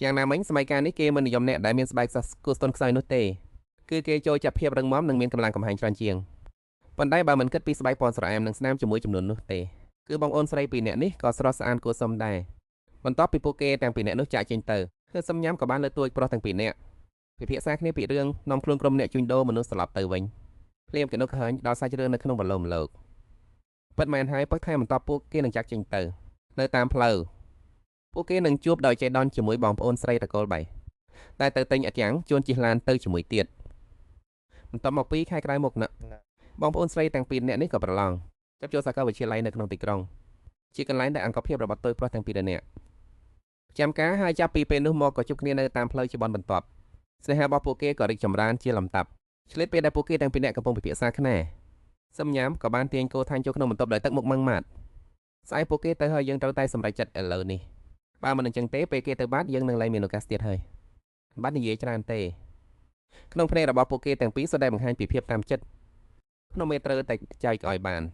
យ៉ាងណាមិញសម័យកាលនេះគេមិននិយមអ្នកដែលមានស្បែកសាសគូស្ទន់ខ្សោយនោះទេគឺគេចូលចាប់ភាពរឹងមាំនិងមានកម្លាំងកំហែងច្រើនជាងប៉ុន្តែបើមិនគិតពីស្បែកពណ៌ស្រអែមនិងស្នាមជាមួយចំនួននោះទេគឺបងអូនស្រីពីរនាក់នេះក៏ស្រស់ស្អាតគួរសមដែរបន្ទាប់ពីពួកគេទាំងពីរនាក់នោះចាក់ចេញទៅគឺសំញាមក៏បានលើកទួយប្រុសទាំងពីរនាក់ពិភាក្សាគ្នាពីរឿងនាំខ្លួនក្រុមអ្នកជួញដូរមនុស្សស្លាប់ទៅវិញភ្លាមក៏នឹកឃើញដល់សាច់រឿងនៅក្នុងបលមលោកពិតមែនហើយពឹកថែមបន្ទាប់ពួកគេនឹងចាក់ចេញទៅនៅតាមផ្លូវពួកគេនឹងជួបដោយចៃដន្យជាមួយបងប្អូនស្រីតកូលបៃដែលទៅទិញអត្យ៉ាងជួនជិះឡានទៅជាមួយទៀតបន្ទាប់មក2ខែក្រោយមកណាបងប្អូនស្រីទាំងពីរនាក់នេះក៏ប្រឡងចាប់ចូលសាកលវិទ្យាល័យនៅក្នុងទីក្រុងជាកន្លែងដែលអង្គភាពរបស់ទុយប្រុសទាំងពីរនាក់ចាំការហើយចាប់ពីពេលនោះមកក៏ជួបគ្នានៅតាមផ្លូវជាបនបន្ទាប់ស្នេហារបស់ពួកគេក៏រីកចម្រើនជាលំដាប់ឆ្លៀតពេលដែលពួកគេទាំងពីរនាក់កំពុងពិភាក្សាគ្នាសំញាមក៏បានទាញកោថាញ់ចូលក្នុងបន្ទប់ដោយទឹកមុខម៉ឺងម៉ាត់ស្អែកពួកគេទៅហើយយើងត្រូវតែសម្រេចចិត្តឥឡូវនេះបើមិនអញ្ចឹងទេពេលគេទៅបាត់យើងនឹងលែងមានឱកាសទៀតហើយបាត់និយាយច្រើនទេក្នុងភ្នែករបស់ពួកគេទាំងពីរសុទ្ធតែបង្ហាញពីភាពតាមចិត្តក្នុងមេត្រូវតែចែកឲ្យបាន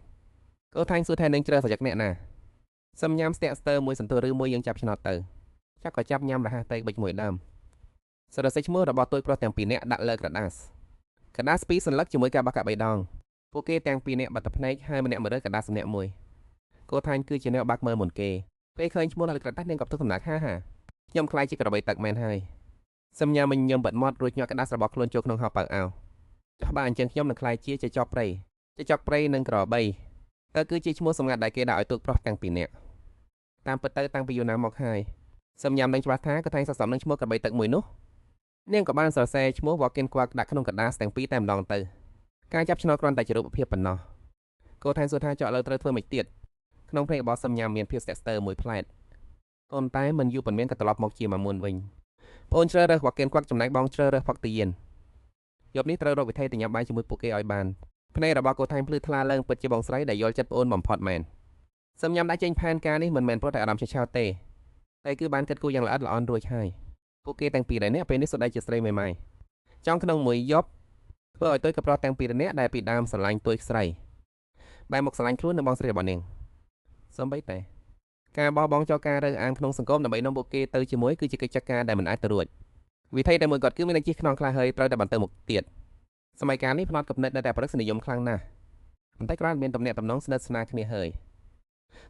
កោថាញ់សួរថានឹងជ្រើសសច្ចៈអ្នកណាសំញាមស្ទាក់ស្ទើរមួយសន្ទុះឬមួយយើងចាប់ឆ្នោតទៅចាប់ក៏ចាប់ញ៉ាំរហ័សតែបិចមួយដើមសរសេរឈ្មោះរបស់ទុយប្រុសទាំងពីរនាក់ដាក់លើក្រដាស2សន្លឹកជាមួយការបោះកាក់3ដងពួកគេទាំងពីរនាក់បាត់ទឹកភ្នែកហើយម្នាក់មើលក្រដាសម្នាក់មួយ កូថាញ់គឺជាអ្នកបាក់មើលមុនគេពេលឃើញឈ្មោះលើក្រដាស់នាងក៏ផ្ទុះសំណាក់ហាខ្ញុំខ្លាចជាក្របីទឹកមែនហើយសំញាមិញញឹមបិទមាត់រួចញាក់ក្តាស់របស់ខ្លួនចូលក្នុងហោប៉ៅអោចុះបើអញ្ចឹងខ្ញុំនឹងខ្លាចជាចប់ព្រៃចប់ព្រៃនឹងក្របីតើគឺជាឈ្មោះសម្ងាត់ដែលគេដាក់ឲ្យទូកប្រុសទាំងពីរនាក់តាមពិតទៅតាំងពីយូរណាស់មកហើយសំញាមនឹងច្បាស់ថាកថាញ់សរសំនឹងឈ្មោះក្របីទឹកមួយនោះនាងក៏បានសរសេរឈ្មោះ Walking Quack ដាក់ក្នុងកដាសទាំងពីរតែម្ដងទៅការចាប់ឆ្នោតគ្រាន់តែជារូបភាពប៉ុណ្ណោះកូថាញ់សួរថាចောက်លើត្រូវធ្វើមិនទៀតក្នុងភ្នែករបស់សំញាមមានភាពស្ទាក់ស្ទើរមួយផ្លែតប៉ុន្តែមិនយូរប៉ុន្មានក៏ត្រឡប់មកជាមកមុនវិញបងជ្រើសរើស Walking Quack ចំណែកបងជ្រើសរើស Fox ទីយិនយប់នេះត្រូវរកវិធីទៅញ៉ាំបាយជាមួយពួកគេឲ្យបានភ្នែករបស់កូថាញ់ភ្លឺថ្លាឡើងពិតជាបងស្រីដែលយល់ចិត្តប្អូនបំផុតមែនសំញាមដាក់ចេញផែនការនេះមិនមែនព្រោះតែអារម្មណ៍ឆេវឆាវទេតែគឺបានគិតគូរយ៉ាងល្អិតល្អន់រួចហើយពួកគេទាំងពីរនាក់ពេលនេះសុទ្ធតែជាស្រីមេម៉ាយចង់ក្នុងមួយយប់ធ្វើឲ្យទុយក៏ប្រត់ទាំងពីរនាក់ដែលពីដើមស្រឡាញ់ទុយស្រីបែរមកស្រឡាញ់ខ្លួននៅបងស្រីរបស់នាងសូម្បីតែការបោះបង់ចោលការរើសអើងក្នុងសង្គមដើម្បីនាំពួកគេទៅជាមួយគឺជាកិច្ចការដែលមិនអាចទៅរួចវិធីតែមួយគាត់គឺមានតែជិះខ្នងខ្លះហើយត្រូវតែបន្តទៅមុខទៀតសម័យកាលនេះផ្នត់គំនិតនៅតែប្រឹកសនិយមខ្លាំងណាស់ប៉ុន្តែគ្រាន់មានទំនាក់ទំនងស្និទ្ធស្នាលគ្នាហើយ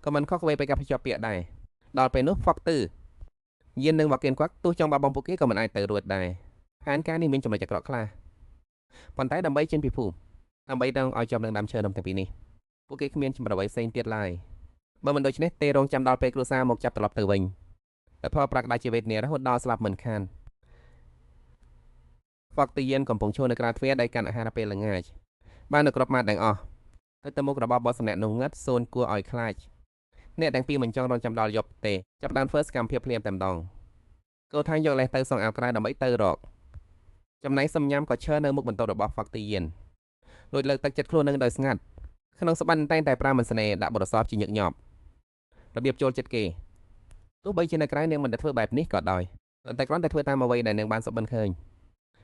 ក៏មិនខុសអ្វីពីការភ្ជាប់ពាក្យដែរដល់ពេលនោះហ្វុកទឺយាននឹងមកគៀនគាត់ទោះចង់បាបបងពួកគេក៏មិនអាចទៅរួចដែរផែនការនេះមានចំណុចអាក្រក់ខ្លះប៉ុន្តែដើម្បីចេញពីភូមិដើម្បីដល់ឲ្យចំនឹងដើមឈើនំទាំងពីរនេះពួកគេគ្មានចម្រៅផ្សេងទៀតឡើយបើមិនដូច្នេះទេរងចាំដល់ពេលគ្រួសារមកចាប់ត្រឡប់ទៅវិញតែផលប្រាក់ដាច់ជាវេទនារហូតដល់ស្លាប់មិនខានហ្វុកទឺយានកំពុងឈរនៅក្រៅទ្វារដែលកាន់អាហារពេលល្ងាចបាននៅក្របម៉ាត់ទាំងអស់ទៅមុខរបស់បោះសម្នាក់នោះងឹតសូនគួរឲ្យខ្លាចអ្នកទាំងពីរមិនចង់រងចាំដល់យប់ទេចាប់ដើមធ្វើសកម្មភាពភ្លាមតែម្ដងកូថាញ់យកលេសទៅសងអាវក្រៅដើម្បីទៅរកចំណែកសំញាំក៏ឈរនៅមុខបន្ទប់របស់ហ្វុកទឺយានលួចលើកទឹកចិត្តខ្លួននឹងដោយស្ងាត់ក្នុងស្ប័នតែងតែប្រាមិនស្នេហ៍ដាក់បទសោបជាញឹកញាប់របៀបចូលចិត្តគេទោះបីជានៅក្រៅនាងមិនได้ធ្វើបែបនេះក៏ដោយតែគ្រាន់តែធ្វើតាមអ្វីដែលនាងបានសុបិនឃើញ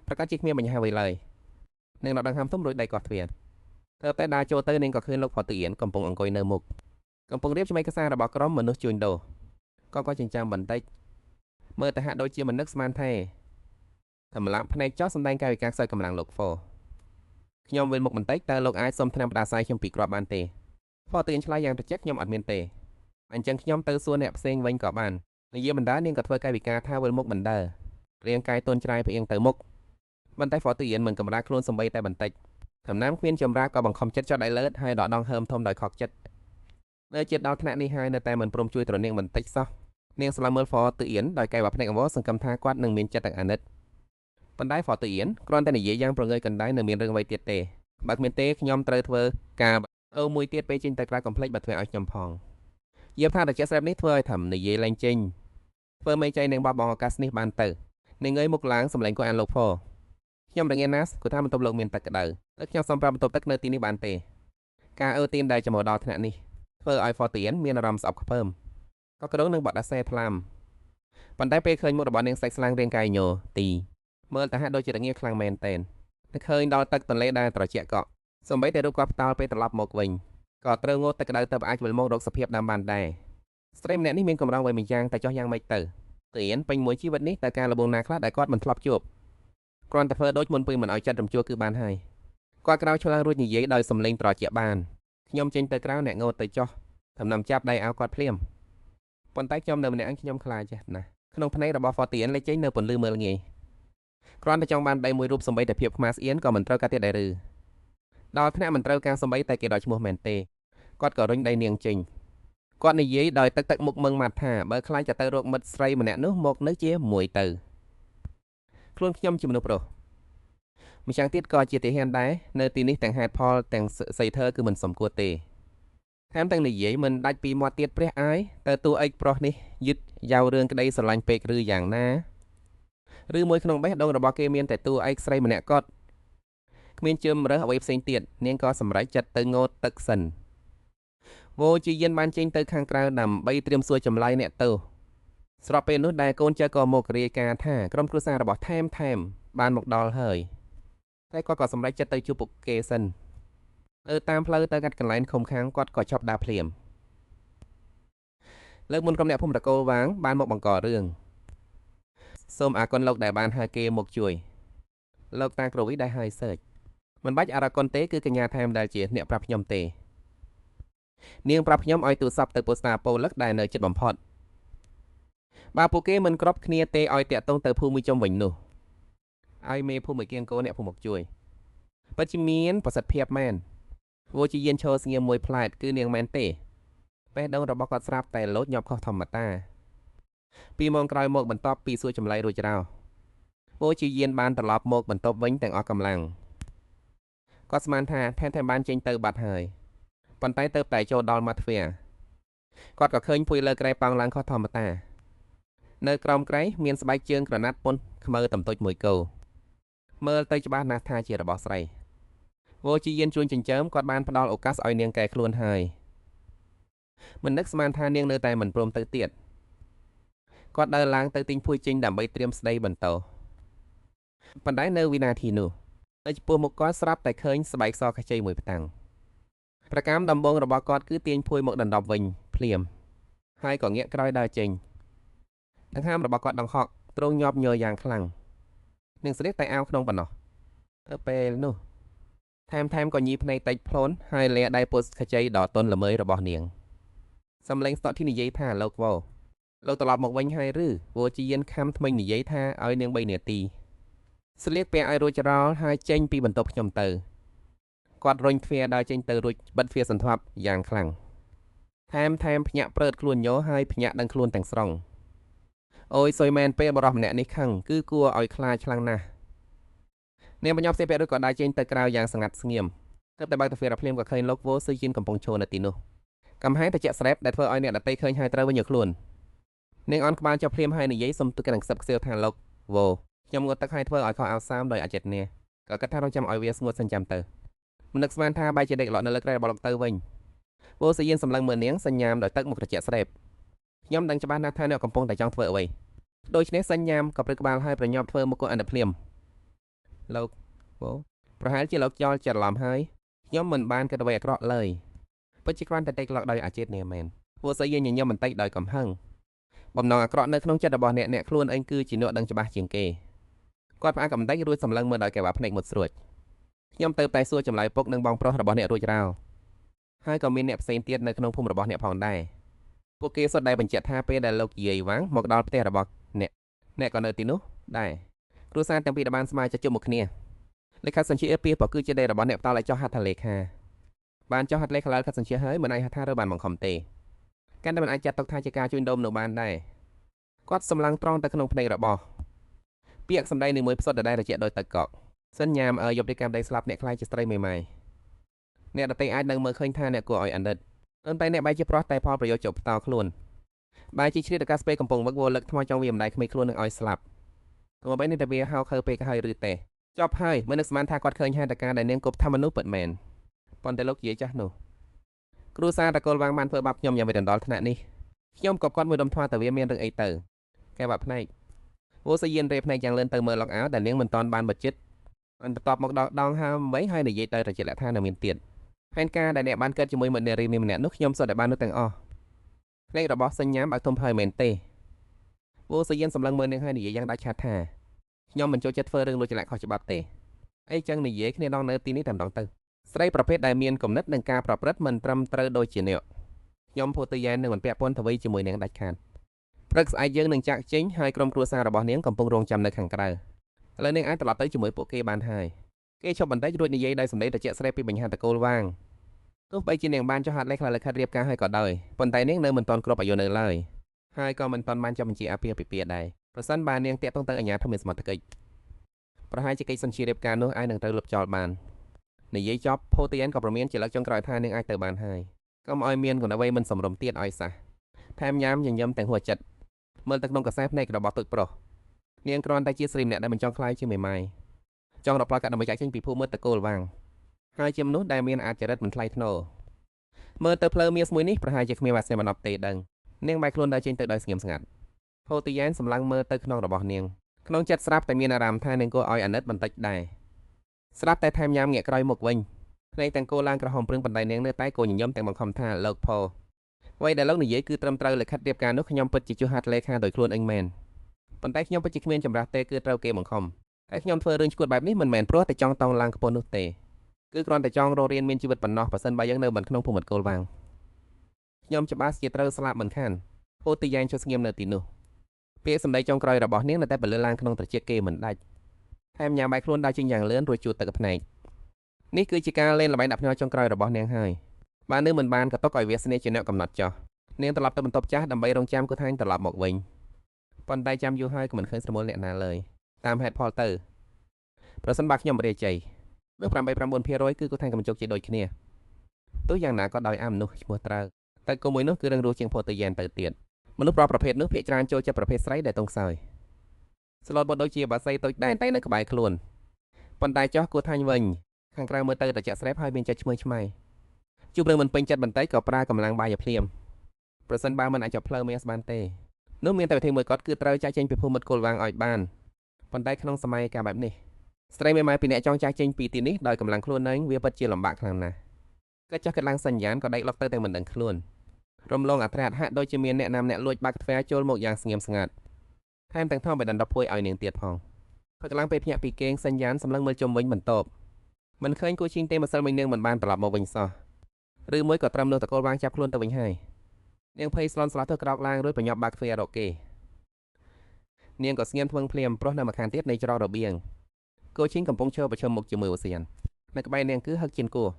ប្រកាសជាគ្មានបញ្ហាអ្វីឡើយនាងដកដង្ហើមធំរួចដៃកោះទ្វារទៅតែដើរចូលទៅនាងក៏ឃើញលោកហ្វុកទឺយានកំពុងអង្គុយនៅមុខកំពុងរៀបចំឯកសាររបស់ក្រុមមនុស្សជួញដូរក៏ចិញ្ចាំបន្តិចមើលទៅហាក់ដូចជាមិននឹកស្មានទេតម្លាក់ភ្នែកចោះសម្ដែងកាយវិការខ្សោយកម្លាំងលោកហ្វខ្ញុំវិញមុខបន្តិចតើលោកអាចសុំថ្នាំផ្ដាសាយខ្ញុំពីគ្រាប់បានទេហ្វទឺយានឆ្លើយយ៉ាងត្រជាក់ខ្ញុំអត់មានទេអញ្ចឹងខ្ញុំទៅសួរអ្នកផ្សេងវិញក៏បាននិយាយបណ្ដានាងក៏ធ្វើកាយវិការថាវិលមុខបណ្ដារាងកាយទន់ច្រាយផ្អៀងទៅមុខប៉ុន្តែហ្វទឺយានមិនកម្រាស់ខ្លួនសំបីតែបន្តិចដំណាំគ្មានចម្រាបក៏បង្ខំចិត្តចុះដៃលើតហើយដកដងហើមធំដោយខកចិត្តនៅជិតដល់ថ្នាក់នេះហើយនៅតែមិនព្រមជួយត្រនាងបន្តិចសោះនាងស្លាមើលហ្វទឺយានដោយកែវភ្នែកអង្វរសង្កឹមថាគាត់នឹងមានចិត្តអាណិតប៉ុន្តែហ្វទឺយានគ្រាន់តែនិយាយយ៉ាងប្រងើយកណ្ដៅនៅមានរឿងអ្វីទៀតទេបើគ្មានទេខ្ញុំត្រូវធ្វើការមួយទៀតពេលចេញទៅក្រៅកំភ្លេចបើធ្វើឲ្យខ្ញុំផងយាបថាតែជាស្រាប់នេះធ្វើឲ្យធំនិយាយឡើងចេញធ្វើមេចៃនឹងបបបងឱកាសនេះបានទៅនាងងើយមុខឡើងសម្លេងគាត់អានលោកផខ្ញុំរងាណាស់គាត់ថាបន្ទប់លោកមានទឹកក្តៅតែខ្ញុំសំប្រាប់បន្ទប់ទឹកនៅទីនេះបានទេការទៀនដែលចាំមកដល់ថ្នាក់នេះធ្វើឲ្យហ្វទឺយានមានអារម្មណ៍ស្អប់ខ្ពើមក៏ក្រងនឹងបដិសេធថ្លាមប៉ុន្តែពេលឃើញមុខរបស់នាងសាច់ស្លាំងរាងកាយញ័រទីមើលទៅហាក់ដូចជារងាខ្លាំងមែនទែនតែឃើញដល់ទឹកទន្លេដែលត្រជាក់កក់សូម្បីតែរូបគាត់ផ្ដាល់ពេលត្រឡប់មកវិញក៏ត្រូវងូតទឹកក្តៅទៅអាចវិលមករកសភាពដើមបានដែរស្រីម្នាក់នេះមានកម្រងវ័យមួយយ៉ាងតែចោះយ៉ាងម៉េចទៅរៀនពេញមួយជីវិតនេះតើការលំបាកណាខ្លះដែលគាត់មិនធ្លាប់ជួបគ្រាន់តែធ្វើដូចមុនពេលមិនឲ្យចិត្តរំជួលគឺបានហើយគាត់ក្រោយឆ្លាងរួចនិយាយដោយសំឡេងត្រជាក់បានខ្ញុំចេញទៅក្រៅអ្នកងូតទៅចោះដំណាំចាប់ដៃឲ្យគាត់ភ្លាមប៉ុន្តែខ្ញុំនៅម្នាក់ខ្ញុំខ្លាចណាស់ក្នុងភ្នែករបស់ហ្វទឺយានលេចចេញនៅពន្លឺមើលងាយគ្រាន់តែចង់បានដៃមួយរូបសំបីតែភាពខ្មាស់ស្អៀនក៏មិនត្រូវការទៀតដែរឬដល់ថ្នាក់មិនត្រូវការសំបីតែគេដកឈ្មោះមែនទេគាត់ក៏រុញដៃនាងចេញគាត់និយាយដោយទឹកមុខមឹងម៉ាត់ថាបើខ្លាចจะទៅរកមិត្តស្រីម្នាក់នោះមកនៅជាមួយទៅខ្លួនខ្ញុំជាមនុស្សប្រុសម្យ៉ាងទៀតក៏ជាទាហានដែរនៅទីនេះទាំងហេតុផលទាំងសីធើគឺមិនសមគួរទេថែមទាំងនិយាយមិនដាច់ពីមាត់ទៀតព្រះអាយទៅតួឯកប្រុសនេះយឺតយ៉ាវរឿងក្តីស្រឡាញ់ពេកឬយ៉ាងណាឬមួយក្នុងបេះដូងរបស់គេមានតែតួឯកស្រីម្នាក់គាត់គ្មានជើមរើសអ្វីផ្សេងទៀតនាងក៏សម្រេចចិត្តទៅងូតទឹកសិនវោជាយានបានចេញទៅខាងក្រៅដើម្បីត្រៀមសួរចម្លើយអ្នកទោសស្របពេលនោះដែលកូនចៅក៏មករាយការណ៍ថាក្រុមគ្រួសាររបស់ថែមបានមកដល់ហើយតែគាត់ក៏សម្រេចចិត្តទៅជួបពួកគេសិនតាមផ្លូវទៅកាត់កន្លែងឃុំខាងគាត់ក៏ឈប់ដើរភ្លាមលើកមុនក្រុមអ្នកភូមិតកូលវាងបានមកបង្ករឿងសូមអរគុណលោកដែលបានហៅគេមកជួយលោកតាក្រវីដែលហើយសើចមិនបាច់អរគុណទេគឺកញ្ញាថែមដែលជាអ្នកប្រាប់ខ្ញុំទេ នាងប្រាប់ខ្ញុំឲ្យទូរស័ព្ទទៅពោស្តាពលឹកដែលនៅជិតបំផុតបើពួកគេមិនគ្រប់គ្នាទេឲ្យតាក់ទងទៅភូមិមួយចំវិញនោះឲ្យមេភូមិមួយគៀងគោអ្នកភូមិមកជួយពិតជាមានប្រសិទ្ធភាពមែនវោជាយានឈរស្ងៀមមួយផ្លែតគឺនាងមែនទេពេលដងរបស់គាត់ស្រាប់តែលោតញាប់ខុសធម្មតាពីម៉ោងក្រោយមកបន្ទាប់ពីសួរចម្លើយរួចចោលវោជាយានបានត្រឡប់មកបន្ទប់វិញទាំងអស់កម្លាំងគាត់ស្មានថាថែមបានចេញទៅបាត់ហើយប៉ុន្តែទៅតែចូលដល់មាត់ទ្វារគាត់ក៏ឃើញភួយលើក្រែប៉ោងឡើងខុសធម្មតានៅក្រោមក្រែមានស្បែកជើងក្រណាត់ពុនខ្មៅតំតុចមួយគោមើលទៅច្បាស់ណាស់ថាជារបស់ស្រីវោជាយានជួញចិញ្ចើមគាត់បានផ្ដល់ឱកាសឲ្យនាងកែខ្លួនហើយមិននឹកស្មានថានាងនៅតែមិនព្រមទៅទៀតគាត់ដើរឡើងទៅទិញភួយចេញដើម្បីត្រៀមស្ដីបន្តប៉ុន្តែនៅវិនាទីនោះនៅចំពោះមុខគាត់ស្រាប់តែឃើញស្បែកសខ្ចីមួយផ្តាំងប្រកាមដំបងរបស់គាត់គឺទាញភួយមកដណ្ដប់វិញភ្លាមហើយក៏ងាកក្រោយដើរចេញដង្ហើមរបស់គាត់ដង្ហក់ទ្រង់ញាប់ញ័រយ៉ាងខ្លាំងនឹងស្លៀកតែអាវក្នុងប៉ុណ្ណោះពេលនោះថែមក៏ញីភ្នែកតិចភ្លូនហើយលាដៃពុសខ្ចីដ៏ទន់ល្មើយរបស់នាងសំឡេងស្ទាត់ទីនិយាយថាលោកវោលោកត្រឡប់មកវិញហើយឬវោជាយានខំថ្មិញនិយាយថាឲ្យនាង3នាទីស្លៀកពាក់ឲ្យរួចចោលហើយចេញពីបន្ទប់ខ្ញុំទៅគាត់រុញទ្វារដើរចេញទៅរួចបិទទ្វារសន្ធាប់យ៉ាងខ្លាំងថែមភ្ញាក់ព្រើតខ្លួនញោហើយភ្ញាក់ដឹងខ្លួនទាំងស្រុងអូយសុយមែនពេលបរោះម្នាក់នេះខឹងគឺគួរឲ្យខ្លាចខ្លាំងណាស់នាងបញ្ញប់សេពាក់រួចក៏ដើរចេញទៅក្រៅយ៉ាងស្ងាត់ស្ងៀមទើបតែបើកទ្វារភ្លាមក៏ឃើញលោកវោស៊ឺយិនកំពុងឈរនៅទីនោះកំហែងតែជាក់ស្រែបដែលធ្វើឲ្យអ្នកដតីឃើញហើយត្រូវវិញយកខ្លួននាងអន់ក្បាលចុះភ្លាមហើយនិយាយសុំទឹកនឹងខ្សឹបខ្សៀវថាលោកវោខ្ញុំងត់ទឹកហើយធ្វើឲ្យខោអាវសាមដោយអចេតនាក៏គិតថារងចាំឲ្យវាស្ងួតសិនចាំទៅមិននឹកស្មានថាបែរជាដេកលក់នៅលើក្រែរបស់លោកទៅវិញវោស៊ឺយិនសម្លឹងមើលនាងសញ្ញាមដោយទឹកមុខត្រជាក់ស្រែបខ្ញុំដឹងច្បាស់ណាស់ថាអ្នកកំពុងតែចង់ធ្វើអ្វីដូច្នេះសញ្ញាមក៏ព្រឹកក្បាលហើយប្រញាប់ធ្វើមុខគាត់អន្តភ្លាមលោកវោប្រហែលជាលោកចោលច្រឡំហើយខ្ញុំមិនបានគិតអ្វីអាក្រក់ឡើយពិតជាគ្រាន់តែដេកលក់ដោយអចេតនាមែនវោស៊ឺយិនញញឹមបន្តិចដោយកំហឹងបំណងអាក្រក់នៅក្នុងចិត្តរបស់អ្នកខ្លួនឯងគឺជាអ្នកដឹងច្បាស់ជាងគេគាត់ផ្អាកបន្តិចរួចសម្លឹងមើលដោយកែវ៉ាភ្នែកមុតស្រួចខ្ញុំទៅតែសួរចម្លើយពុកនិងបងប្រុសរបស់អ្នករួចរាល់ហើយក៏មានអ្នកផ្សេងទៀតនៅក្នុងភូមិរបស់អ្នកផងដែរពួកគេសុទ្ធតែបញ្ជាក់ថាពេលដែលលោកយាយវ៉ាងមកដល់ផ្ទះរបស់អ្នកក៏នៅទីនោះដែរគ្រួសារទាំងពីរបានស្មើជុំមកគ្នាលេខសញ្ជាតិពីក៏គឺជាដីរបស់អ្នកផ្ដល់ឲ្យចោះហត្ថលេខាបានចោះហត្ថលេខាខិតសញ្ជាតិហើយមិនអាចថារើបានបង្ខំទេកាន់តែមិនអាចចាត់ទុកថាជាការជួញដូរនៅបានដែរគាត់សម្លឹងត្រង់ទៅក្នុងភ្នែករបស់ពាក្យសម្ដីនឹងមួយផ្សុទ្ធដែលរជាដោយទឹកកកសញ្ញាមយប់ទីកម្មដីស្លាប់អ្នកខ្លាចជាស្រីមេម៉ាយអ្នកដតីអាចនឹងមើលឃើញថាអ្នកគួរឲ្យអាណិតប៉ុន្តែអ្នកបែរជាប្រោះតែផលប្រយោជន៍ចុះផ្តោខ្លួនបែរជាជ្រៀតឱកាសពេលកំពុងវឹកវរលឹកថ្មចង់វាម្ដាយក្មេងខ្លួននឹងឲ្យស្លាប់ទោះបីនេះតែវាហៅខើពេកហើយឬទេចប់ហើយមិននឹកស្មានថាគាត់ឃើញហេតុការណ៍ដែលនាងគប់ថាមនុស្សពិតមែនប៉ុន្តែលោកយាយចាស់នោះគ្រូសាតកូលវាងបានធ្វើបាបខ្ញុំយ៉ាងមិនដណ្ដល់ថ្នាក់នេះខ្ញុំក៏គាត់មួយដុំថ្មតែវាមានរឿងអីទៅកែបាក់ភ្នែកវោស៊ឺយិនរេភ្នែកយ៉ាងលឿនទៅមើលលោកអាវដែលនាងមិនតាន់បានបិទចិត្តបន្ទាប់មកដងហើមវិញហើយនិយាយទៅរជាលក្ខថានៅមានទៀតផែនការដែលអ្នកបានកើតជាមួយមិត្តនារីម្នាក់នោះខ្ញុំសុទ្ធតែបាននោះទាំងអស់ភ្នែករបស់សញ្ញាមឲ្យធំហើយមែនទេវោស៊ឺយិនសម្លឹងមើលនាងហើយនិយាយយ៉ាងដាច់ខាតថាខ្ញុំមិនចូលចិត្តធ្វើរឿងលួចច្រឡាក់ខុសច្បាប់ទេអីចឹងនិយាយគ្នាដងនៅទីនេះតែម្ដងទៅស្រីប្រភេទដែលមានគំនិតនិងការប្រព្រឹត្តមិនត្រឹមត្រូវដូចជាអ្នកខ្ញុំភូតយែននឹងមិនពាក់ព័ន្ធទៅវិញជាមួយនាងដាច់ខាតព្រឹកស្អែកយើងនឹងចាក់ចេញហើយក្រុមគ្រួសាររបស់នាងកំពុងរងចាំនៅខាងក្រៅឥឡូវនាងអាចត្រឡប់ទៅជាមួយពួកគេបានហើយគេឈប់បន្តិចរួចនិយាយដោយសម្ដីត្រជាក់ស្រែពីបញ្ហាតកូលវាងទោះបីជានាងបានចុះហត្ថលេខាលិខិតរៀបការហើយក៏ដោយប៉ុន្តែនាងនៅមិនទាន់គ្រប់អាយុនៅឡើយហើយក៏មិនទាន់បានចាប់បញ្ជាអាពាហ៍ពិពាហ៍ដែរប្រសិនបើនាងតាក់ទងទៅអាជ្ញាធរមានសមត្ថកិច្ចប្រហែលជាកិច្ចសន្យារៀបការនោះអាចនឹងត្រូវលុបចោលបាននិយាយចប់ភូតយែនក៏ប្រមានជាលើកចុងក្រោយថានាងអាចទៅបានហើយកុំឲ្យមានកណ្ដអ្វីមិនសម្រុំទៀតឲ្យសះថែមញ៉ាំញញឹមទាំងហួចចិត្តមើលទៅក្នុងកសែភ្នែករបស់ទូចប្រុសនាងគ្រាន់តែជាស្រីម្នាក់ដែលមិនចង់ខ្លាយជាមេម៉ាយចង់រកផ្លូវកាត់ដើម្បីចាក់ចេញពីភូមិតកូលវាងហើយជាមនុស្សដែលមានអាចរិតមិនថ្លៃថ្នូរមើលទៅផ្លូវមាសមួយនេះប្រហែលជាគ្មានវាសនាបណ្ដប់ទេដឹងនាងបែរខ្លួនដើរចេញទៅដោយស្ងៀមស្ងាត់ភូតយែនសម្លឹងមើលទៅក្នុងរបស់នាងក្នុងចិត្តស្រាប់តែមានអារម្មណ៍ថានាងគួរឲ្យអាណិតបន្តិចដែរស្រាប់តែថែមញ៉ាំងាកក្រោយមុខវិញភ្នែកទាំងគោឡើងក្រហមព្រឹងបណ្ដៃនាងនៅតែគោញញឹមទាំងបង្ខំថាលោកផូអ្វីដែលលោកនិយាយគឺត្រឹមត្រូវលិខិតរៀបការនោះខ្ញុំពិតជាចុះហត្ថលេខាដោយខ្លួនឯងមែនប៉ុន្តែខ្ញុំពិតជាគ្មានចម្រាស់ទេគឺត្រូវគេបង្ខំហើយខ្ញុំធ្វើរឿងឈួតបែបនេះមិនមែនព្រោះតែចង់តង់ឡើងខ្ពស់នោះទេគឺគ្រាន់តែចង់រករៀនមានជីវិតប៉ុណ្ណោះបើសិនបើយើងនៅមិនក្នុងភូមិតកូលវាង ខ្ញុំច្បាស់ជាត្រូវស្លាប់មិនខានពោលទីយ៉ែងចូលស្ងៀមនៅទីនោះពាក្យសម្ដីចុងក្រោយរបស់នាងនៅតែបន្លឺឡើងក្នុងត្រចៀកគេមិនដាច់ថែមញ៉ាំបាយខ្លួនដើរចេញយ៉ាងលឿនរួចជួតទឹកភ្នែកនេះគឺជាការលេងល្បែងដាក់ភ្នាល់ចុងក្រោយរបស់នាងហើយបើនាងមិនបានក៏ទុកឲ្យវាសនាជាអ្នកកំណត់ចោះនាងត្រឡប់ទៅបន្ទប់ចាស់ដើម្បីរងចាំគូថាញត្រឡប់មកវិញប៉ុន្តែចាំយូរហើយក៏មិនឃើញស្រមូលអ្នកណាឡើយតាមហេតុផលទៅប្រសិនបើខ្ញុំរាជ័យនឹង8-9% គឺគូថាញក៏មិនជោគជ័យដូចគ្នាទោះយ៉ាងណាក៏ដោយអាមនុស្សឈ្មោះត្រើតែគូមួយនោះគឺរឹងរូសជាងផូតយ៉ែនទៅទៀតមនុស្សប្រភេទនោះភាគច្រើនចូលចិត្តប្រភេទស្រីដែលទង់ខ្សោយស្លូតបត់ដូចជាបាសីតូចតែនៅក្បែរខ្លួនប៉ុន្តែចោះគូថាញវិញខាងក្រៅមើលទៅតែចាក់ស្រែបហើយមានចិត្តឈ្មោះឆ្មៃជួបរឿងមិនពេញចិត្តបន្តិចក៏ប្រើកម្លាំងបាយភ្លាមប្រសិនបើមិនអាចចាប់ផ្លូវមេសបានទេនោះមានតែវិធីមួយគត់គឺត្រូវចាក់ចេញពីភូមិមិត្តគោលវាងឲ្យបានប៉ុន្តែក្នុងសម័យកាលបែបនេះស្រីមេម៉ាយពីអ្នកចង់ចាក់ចេញពីទីនេះដោយកម្លាំងខ្លួនឯងវាពិតជាលំបាកខ្លាំងណាស់ក៏ចាស់គិតឡើងសញ្ញាណក៏ដេកលុកទៅទាំងមិនដឹងខ្លួនរំលងអត្រាហាក់ដូចជាមានអ្នកណាម្នាក់លួចបាក់ទ្វារចូលមកយ៉ាងស្ងៀមស្ងាត់ថែមទាំងថំបិណ្ឌដប់ភួយឲ្យនាងទៀតផងព្រឹកឡើងពេលភ្ញាក់ពីគេងសញ្ញាណសម្លឹងមើលជុំវិញបន្ទប់មិនឃើញគូឈីងទេម្សិលមិញនាងមិនបានត្រឡប់មកវិញសោះឬមួយក៏ត្រឹមនោះតកូលវាងចាប់ខ្លួនទៅវិញហើយនាងភ័យស្លន់ស្លោះទៅក្រោកឡើងរួចប្រញាប់បាក់ទ្វាររកគេនាងក៏ស្ងៀមធ្វឹងភ្លាមព្រោះនៅម្ខាងទៀតនៃច្រករបៀងគូឈីងកំពុងឈរប្រឈមមុខជាមួយអូសៀននៅក្បែរនាងគឺហឹកជៀនគួរ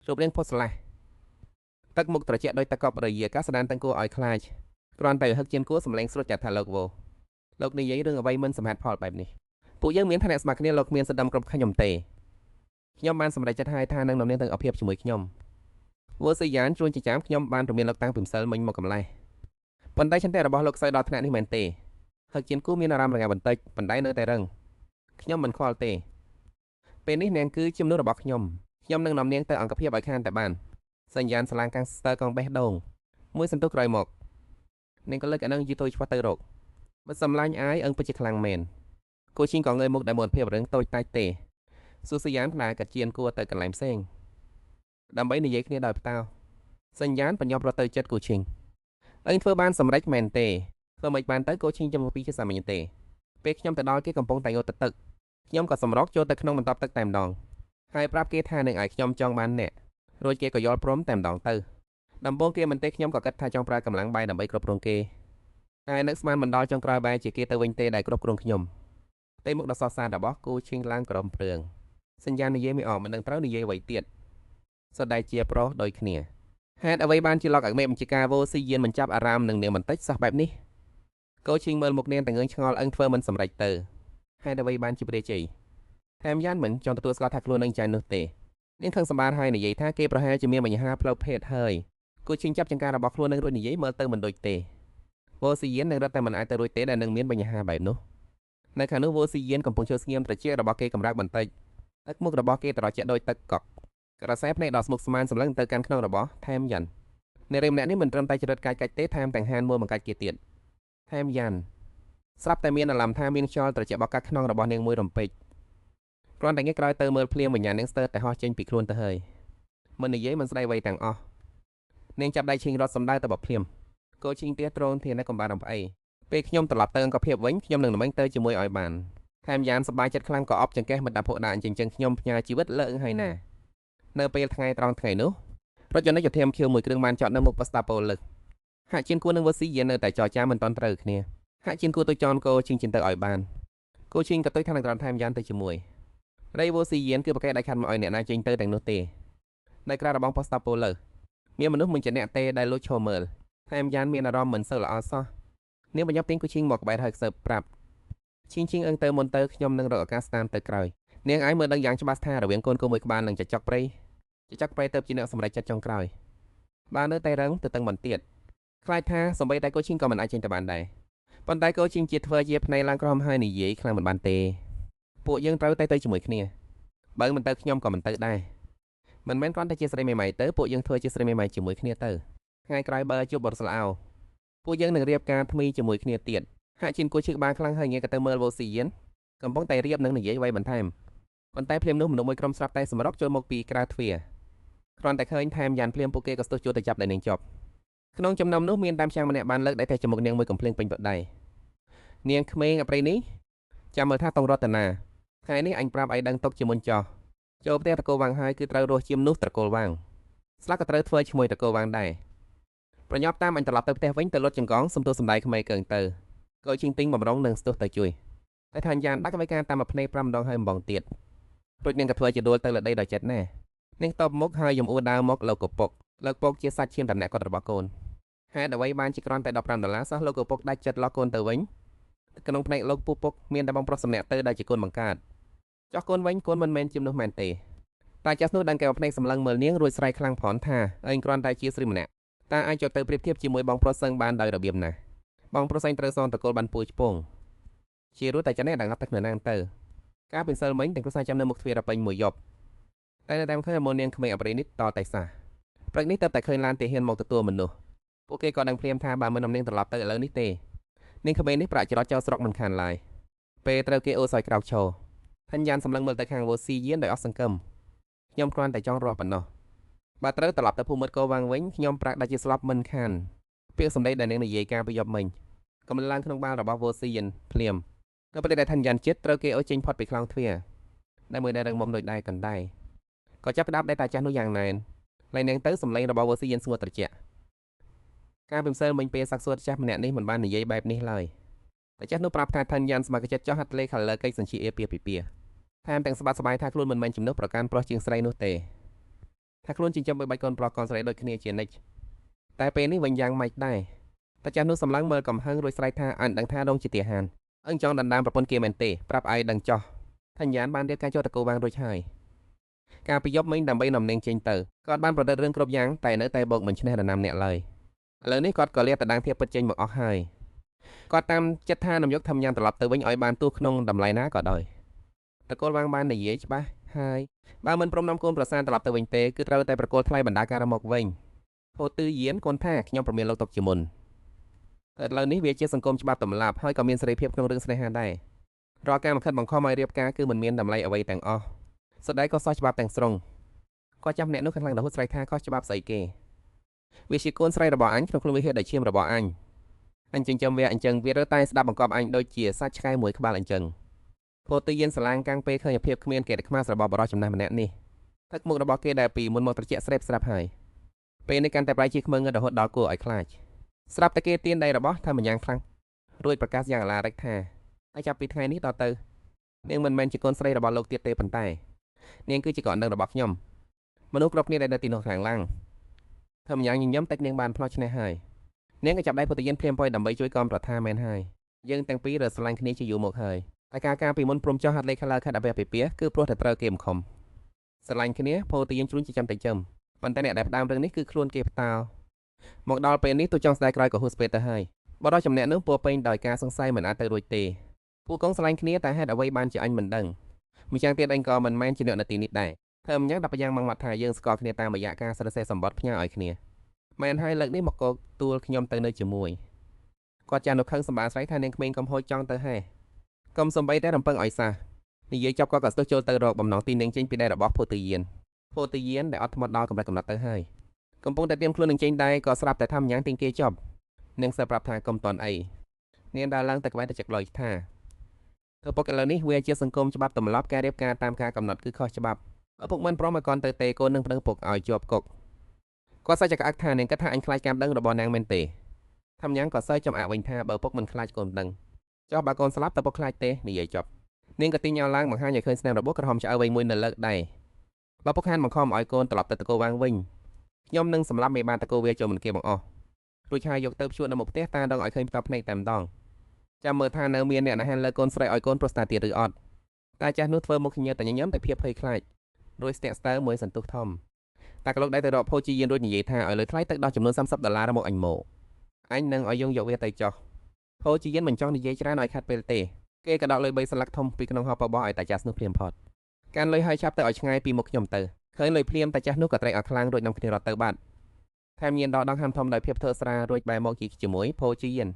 រូបរាងផុសស្លាស់ទឹកមុខត្រជាក់ដោយទឹកកប់រយាកាសដានទាំងគួរឲ្យខ្លាចគ្រាន់តែហឹកជៀនគួរសម្លេងស្រួតចាត់ថាលោកវោលោកនិយាយរឿងអ្វីមិនសមហេតុផលបែបនេះពួកយើងមានឋានៈស្មើគ្នាលោកគ្មានសិទ្ធិគ្រប់ខ្ញុំទេខ្ញុំបានសម្រេចចិត្តឲ្យថានឹងនាំនាងទៅអភិបជាមួយខ្ញុំវោសីយ៉ានជួនជាចាំខ្ញុំបានរមានលោកតាំងពីម្សិលមិញមកកម្លេះប៉ុន្តែចន្ទៈរបស់លោកស្រីដល់ថ្នាក់នេះមែនទេហឹកជៀនគូមានអារម្មណ៍រងាបន្តិចប៉ុន្តែនៅតែរឹងខ្ញុំមិនខ្វល់ទេពេលនេះនាងគឺជាមនុស្សរបស់ខ្ញុំនឹងនាំនាងទៅអង្គភាពឲ្យខានតែបានសញ្ញាណស្លាងកាំងស្ទើកងបេះដូងមួយសន្ទុះក្រោយមកនាងក៏លើកអានឹងយីតូចឆ្វះទៅរកបើសម្លាញ់អាយអឹងពិតជាខ្លាំងមែនគូឈីងក៏ងើយមុខដែលមុនភាពរឿងតូចតាច់ទេសួសញ្ញាណផ្លាកាជៀនគួរទៅកន្លែងផ្សេងដើម្បីនិយាយគ្នាដោយផ្តោសញ្ញាណបញ្ញប់រត់ទៅចិត្តគូឈីងអឹងធ្វើបានសម្រេចមែនទេធ្វើមិនបានទៅគូឈីងចាំពីជាសាមញ្ញទេពេលខ្ញុំទៅដល់គេកំពុងតែយកទឹកខ្ញុំក៏សម្រុកចូលទៅក្នុងបន្ទប់ទឹកតែម្ដងហើយប្រាប់គេថានឹងឲ្យខ្ញុំចង់បានអ្នករួចគេក៏យល់ព្រមតែម្ដងទៅដំបូងគេមិនទេខ្ញុំក៏គិតថាចង់ប្រើកម្លាំងបាយដើម្បីគ្រប់គ្រងគេហើយនឹកស្មានមិនដល់ចុងក្រោយបែរជាគេទៅវិញទេដែលគ្រប់គ្រងខ្ញុំតែមុខដ៏សោះសារបស់គូឈីងឡើងក្រំព្រឿងសញ្ញានិយាយមិនអស់មិនដឹងត្រូវនិយាយអ្វីទៀតសដៃជាប្រុសដូចគ្នាហេតុអ្វីបានជាលោកអគ្គមេបញ្ជាការវោស៊ីយានមិនចាប់អារម្មណ៍នឹងនាងបន្តិចសោះបែបនេះគូឈីងមើលមុខនាងតែងើយឆ្ងល់អឹងធ្វើមិនសម្រេចទៅហេតុអ្វីបានជាព្រះជ័យថែមយ៉ាងមិនចង់ទទួលស្គាល់ថាខ្លួននឹងចាញ់នោះទេនាងខឹងសម្បារហើយនិយាយថាគេប្រហែលជាមានបញ្ហាផ្លូវភេទហើយគូឈីងចាប់ចង្ការរបស់ខ្លួននឹងរួចនិយាយមើលទៅមិនដូចទេវោស៊ីយាននឹងរត់តែមិនអាចទៅរួចទេដែលនឹងមានបញ្ហាបែបនោះនៅខាងនោះវោស៊ីយានកំពុងជឿស្ងៀមត្រជារបស់គេកម្រើកបន្តិចទឹកមុខរបស់គេត្រជាក់ដូចទឹកកកក្រសែភ្នែកដ៏ស្មុគស្មាញសម្លឹងទៅកាន់ក្នុងរបស់ថែមយ៉ាន់អ្នករៀមម្នាក់នេះមិនត្រឹមតែចរិតកាច់ទេថែមទាំងហានមួយបង្កាច់គេទៀតថែមយ៉ាន់ស្រាប់តែមានអារម្មណ៍ថាមានខ្យល់ត្រជាក់បកាត់ក្នុងរបស់នាងមួយរំពេចគ្រាន់តែងាកក្រោយទៅមើលភ្លាមវិញ្ញាណនាងស្ទើរតែហោះចេញពីខ្លួនទៅហើយមិននិយាយមិនស្ដីអ្វីទាំងអស់នាងចាប់ដៃឈីងរត់សម្ដៅទៅបបភ្លាមគោឈីងទៀះត្រង់ធានកំបារំផ្អីពេលខ្ញុំត្រឡប់ទៅអង្គភាពវិញខ្ញុំនឹងល្មិញទៅជាមួយឲ្យបានថែមយ៉ាងសប្បាយចិត្តខ្លាំងក៏អបចង្កេះមិត្តភក្តិដាក់អញ្ចឹងខ្ញុំផ្ញើជីវិតលើកហើយណានៅពេលថ្ងៃត្រង់ថ្ងៃនោះរថយន្តនេះយុធិមខៀវមួយគ្រឿងបានចតនៅមុខបស្តាប៉ូលឹកហាក់ជៀនគួរនឹងវស៊ីយាននៅតែចរចាមិនទាន់ត្រូវគ្នាហាក់ជៀនគួរទៅចនគោឈីងជិនទៅឲ្យបានគោឈីងក៏ទៅថានឹងត្រង់ថែមយ៉ាងទៅជាមួយរៃវស៊ីយានគឺប្រកែកដាច់ខាត់មកឲ្យអ្នកណាចេញទៅទាំងនោះទេនៅក្រៅរបងបស្តាប៉ូលឹកមានមនុស្សមិនជាអ្នកទេដែលលួចឈរមើលថែមយ៉ាងមានអារម្មណ៍មិនសូវល្អសោះនាងបញ្ញប់ទាញគូឈីងមកក្បែរហើយសើបប្រាប់ឈីងអឹងទៅមុនទៅខ្ញុំនឹងរកឱកាសស្តាមទៅក្រោយនាងឯងមើលដឹងយ៉ាងច្បាស់ថារវាងកូនគោមួយក្បាលនិងចចកព្រៃទៅជាអ្នកសម្រេចចិត្តចុងក្រោយបើនៅតែរឹងទៅតឹងបន្ទាត់ខ្លាចថាសម្បីតែគូឈីងក៏មិនអាចចេញទៅបានដែរប៉ុន្តែគូឈីងជាធ្វើជាភ្នែកឡើងក្រហមហើយនិយាយខ្លាំងមិនបានទេពួកយើងត្រូវតែទៅជាមួយគ្នាបើមិនទៅខ្ញុំក៏មិនទៅដែរមិនមែនគ្រាន់តែជាស្រីមេម៉ៃទៅពួកយើងធ្វើជាស្រីមេម៉ៃជាមួយគ្នាទៅថ្ងៃក្រោយបើជួបបរិស្លាអោពួកយើងនឹងរៀបការថ្មីជាមួយគ្នាទៀតហាក់ជិនគួរឈឺក្បាលខ្លាំងហើយងាកទៅមើលវោស៊ីយានកំពុងតែរៀបនឹងនិយាយអ្វីបន្ថែមប៉ុន្តែភ្លាមនោះមនុស្សមួយក្រុមស្រាប់តែសម្រុកចូលមកពីក្រៅទ្វារគ្រាន់តែឃើញថែមយ៉ានភ្លាមពួកគេក៏ស្ទុះជួទៅចាប់ដៃនាងជាប់ក្នុងចំណោមនោះមានតាមចាំម្នាក់បានលើកដៃតែចមុកនាងមួយកំភ្លៀងពេញបដៃនាងក្មេងអប្រិយនេះចាំមើលថាតងរតនាថ្ងៃនេះអញប្រាប់ឲ្យដឹងទុកជាមុនចោះចូលផ្ទះតកូលវាងហើយគឺត្រូវរស់ជាមនុស្សតកូលវាងស្លាកក៏ត្រូវធ្វើជាមួយតកូលវាងដែរ ប្រញាប់តាមអញត្រឡប់ទៅផ្ទះវិញទៅលុតចង្កងសំទោសសំដាយក្មេងកើងទៅក៏ជីងទីងបំរុងនឹងស្ទុះទៅជួយតែថាយ៉ានដាច់ក្បៃការតាមមួយភ្នែក5ម្ដងហើយម្ដងទៀតរួចនាងក៏ធ្វើជាដួលទៅលើដីដោយចិត្តណានាងតបមុខហើយយំអួរដើរមកលោកកពុកលោកពុកជាសាច់ឈាមតំណែកគាត់របស់កូនហេតុអ្វីបានជាគ្រាន់តែ$15សោះលោកកពុកដាច់ចិត្តឡោះកូនទៅវិញក្នុងភ្នែកលោកពូពុកមានតែបងប្រុសសម្នាក់ទៅដែលជាកូនបង្កើតចោះកូនវិញកូនមិនមែនជាមនុស្សមែនទេតែចាស់នោះដឹងកែវភ្នែកសម្លឹងមើលនាងរួចស្រែកខ្លាំងប្រន់ថាឯងគ្រាន់តែជាស្រីម្នាក់តែអាចចូលទៅប្រៀបធៀបជាមួយបងប្រុសសឹងបានដោយរបៀបណាបងប្រុសឯងត្រូវសងតកូលបានពួយឆ្ពងជារួចតែចានេះដល់ងាប់ទឹកនៅណាទៅការពិសិលមិញទាំងគ្រួសារចាំនៅមុខទ្វារពេញមួយយប់តែនៅតាមឃើញអមនាងក្មេងអប្រិយនេះតតែសះព្រឹកនេះទៅតែឃើញឡានទាហានមកទទួលមនុស្សពួកគេក៏ដឹងភ្លាមថាបើមិននាងត្រឡប់ទៅឥឡូវនេះទេនាងក្មេងនេះប្រាក់ច្រត់ចោលស្រុកមិនខានឡើយពេលត្រូវគេអូសឲ្យក្រោកឈរថញ្ញានសម្លឹងមើលទៅខាងវ៉ូស៊ីយានដោយអស់សង្ឃឹមខ្ញុំគ្រាន់តែចង់រស់ប៉ុណ្ណោះបើត្រូវត្រឡប់ទៅភូមិមិត្តកោវាងវិញខ្ញុំប្រាក់ដាច់ជាស្លាប់មិនខានពាក្យសម្ដីដែលនាងនិយាយការពីយប់មិញកំឡឡើងក្នុងបាល់របស់វ៉ូស៊ីយានភ្លាមនៅពេលដែលថញ្ញានចិត្តត្រូវគេអូសចេញផុតពីខ្លោងទ្វារដែលមួយដែលរឹងមុំដូចដែរកណ្ដែក៏ចាប់ផ្ដើមដេកតាចាស់នោះយ៉ាងណែនឡែនាងទៅសម្លេងរបស់វ៉ូស៊ីយានស្ងួតត្រជាក់ការពិមសិលមិញពេលសាក់សួរចាស់ម្នាក់នេះមិនបាននិយាយបែបនេះឡើយតែចាស់នោះប្រាប់ថាថញ្ញានស្ម័គ្រចិត្តចោះហាត់លេខលើកិច្ចសញ្ជាអេពីពីថែមទាំងស្បាត់ស្បាយថាខ្លួនមិនមែនជំនួសប្រកាន់ប្រុសជាងស្រីនោះទេថាខ្លួនចិញ្ចឹមបីបាច់កូនប្រុសកូនស្រីដូចគ្នាជានិច្ចតែពេលនេះវិញយ៉ាងម៉េចដែរតែចាស់នោះសម្លឹងមើលកំហឹងរួចស្រែកថាអញដឹងថាដងជាទាហានអឹងចង់ដណ្ដើមប្រពន្ធគេមែនទេប្រាប់ឯងដឹងចោះថញ្ញានបានរៀបការចូលតកូវាងរួចហើយការពីយប់មិញដើម្បីនាំនាងចេញទៅគាត់បានប្រឌិតរឿងគ្រប់យ៉ាងតែនៅតែបោកមិនឈ្នះដណ្ដើមអ្នកឡើយឥឡូវនេះគាត់ក៏លាតតាំងភាពពិតចេញមកអស់ហើយគាត់តាមចិត្តថានាំយកថញ្ញានត្រឡប់ទៅវិញឲ្យបានទោះក្នុងតម្លៃណាក៏ដោយតកូលវាងបាននិយាយច្បាស់ហើយបើមិនព្រមនាំកូនប្រសានត្រឡប់ទៅវិញទេគឺត្រូវតែប្រកល់ថ្លៃបណ្ដាការមកវិញហូតទឺយានកូនថាខ្ញុំប្រមានលោកទុកជាមុនតែឥឡូវនេះវាជាសង្គមច្បាប់តម្លាប់ហើយក៏មានសេរីភាពក្នុងរឿងស្នេហាដែររាល់ការបង្ខិតបង្ខំឲ្យរៀបការគឺមិនមានតម្លៃអ្វីទាំងអស់ស្ដីក៏សោះច្បាប់ទាំងស្រុងគាត់ចាំអ្នកនោះខាងរហូតស្រែកថាខុសច្បាប់ស្អីគេវាជាកូនស្រីរបស់អញក្នុងខ្លួនវិហារដែលឈាមរបស់អញចិញ្ចឹមវាអញ្ចឹងវារើតែស្ដាប់បង្កប់អញដូចជាសាច់ឆ្កែមួយក្បាលអញ្ចឹងពោលទិយានសាឡាងកាំងពេលឃើញភាពគ្មានគេតែខ្មាស់របស់បរិសុទ្ធចំណាស់ម្នាក់នេះទឹកមុខរបស់គេដែលពីមុនមកត្រជាក់ស្រេបស្រាប់ហើយពេលនេះកាន់តែប្រៃជាខ្មឹងរហូតដល់គួរឲ្យខ្លាចស្រាប់តែគេទានដីរបស់ថាម្យ៉ាងខ្លាំងរួចប្រកាសយ៉ាងអាឡារិចថាតែចាប់ពីថ្ងៃនេះដល់ទៅនាងមិនមែនជាកូនស្រីរបស់លោកទៀតទេប៉ុន្តែនាងគឺជាកូនដឹងរបស់ខ្ញុំមនុស្សគ្រប់គ្នាដែលនៅទីនោះខាងឡើងធ្វើម្យ៉ាងញញឹមតែនាងបានផ្លោះឆ្នេះហើយនាងក៏ចាប់ដៃពុទ្ធយានភ្លាមពយដើម្បីជួយកំប្រថាមែនហើយយើងទាំងពីររើស្រឡាញ់គ្នាជាយូរមកហើយតែការពីមុនព្រមចោះហាត់លេខខាងលើខេត្តអភ័យពីពីគឺព្រោះតែត្រូវគេបង្ខំស្រឡាញ់គ្នាពោលទយានជ្រុញជាចាំតែចឹមប៉ុន្តែអ្នកដែលផ្ដើមរឿងនេះគឺខ្លួនគេផ្តាល់មកដល់ពេលនេះទូចង់ស្ដាយក្រោយក៏ហួសពេលទៅហើយបរិសុទ្ធចំណែកនោះពោពេញដោយការសង្ស័យមិនអាចទៅរួចទេពួកកងស្រឡាញ់គ្នាតែហេតុអ្វីបានជាអញមិនដឹងម្យ៉ាងទៀតអញក៏មិនមែនជាអ្នកនាទីនេះដែរធ្វើម្យ៉ាងដល់ប្រយ៉ាងមកមាត់ថាយើងស្គាល់គ្នាតាមរយៈការសរសេរសម្បត្តិផ្ញើឲ្យគ្នាមែនហើយលើកនេះមកកោទួលខ្ញុំទៅនៅជាមួយគាត់ចាស់នៅខឹងសម្បាស្រ័យថានាងក្មេងកំហួចចង់ទៅហេកុំសំបីតែរំពឹងឲ្យសះនិយាយចប់គាត់ក៏ស្ទុះចូលទៅរកបំណងទីនាងចេញពីដៃរបស់ពោធិយានដែលអត់ធ្មត់ដល់កម្រិតកំណត់ទៅហើយកំពុងតែត្រៀមខ្លួននឹងចេញដែរក៏ស្រាប់តែថាម្យ៉ាងទីងគេចប់នាងសើប្រាប់ថាកុំតន់អីនាងដើរឡើងទៅក្បែរទៅចឹកលុយថាធ្វើពុកឥឡូវនេះវាជាសង្គមច្បាប់ទម្លាប់ការរៀបការតាមការកំណត់គឺខុសច្បាប់ឪពុកមិនព្រមឲ្យកូនទៅទេកូននឹងប្តឹងពុកឲ្យជាប់គុកគាត់សើចក្អាក់ថានាងគិតថាអញខ្លាចការដឹងរបស់នាងមែនទេថាម្យ៉ាងក៏សើចចំអាក់វិញថាបើពុកមិនខ្លាចកូនដឹងចុះបើកូនស្លាប់តើពុកខ្លាចទេនិយាយចប់នាងក៏ទីញ៉ៅឡើងបង្ហាញឲ្យឃើញស្នាមរបស់ក្រហមឆ្អៅវែងមួយនៅលើកដែរបើពុកខានបង្ខំឲ្យកូនត្រឡប់ទៅតកូវាងវិញខ្ញុំនឹងសម្លាប់មេបានតកូវាចូលមិនគេបង្អស់រួចហើយយកទៅព្យួរនៅមុខផ្ទះតាដងឲ្យឃើញផ្ទាល់ភ្នែកតែម្ដងចាំមើលថានៅមានអ្នកណាហែនលើកូនស្រីឲ្យកូនប្រុសតាទៀតឬអត់តែចាស់នោះធ្វើមុខញញើតតែញញឹមតែភាពភ័យខ្លាចរួចស្ទាក់ស្ទើរមួយសន្ទុះធំតែក៏លោកដែរទៅរកភោជីយានរួចនិយាយថាឲ្យលើថ្លៃទឹកដោះចំនួន$30មកអញមកអញនឹងឲ្យយើងយកវាទៅចោះភោជីយានមិនចង់និយាយច្រើនឲ្យខាត់ពេលទេគេក៏ដកលុយ3សន្លឹកធំពីក្នុងហោបបោះឲ្យតាចាស់នោះភ្លាមផុតកាន់លុយឲ្យឆាប់ទៅឲ្យឆ្ងាយពីមុខខ្ញុំទៅឃើញលុយភ្លាមតាចាស់នោះក៏ត្រេកអរខ្លាំងរួចនាំគ្នារត់ទៅបាត់ថែមញៀនដកដងហាមធំដោយភាពធ្វើស្រារួចបែរមកជាមួយភោជីយាន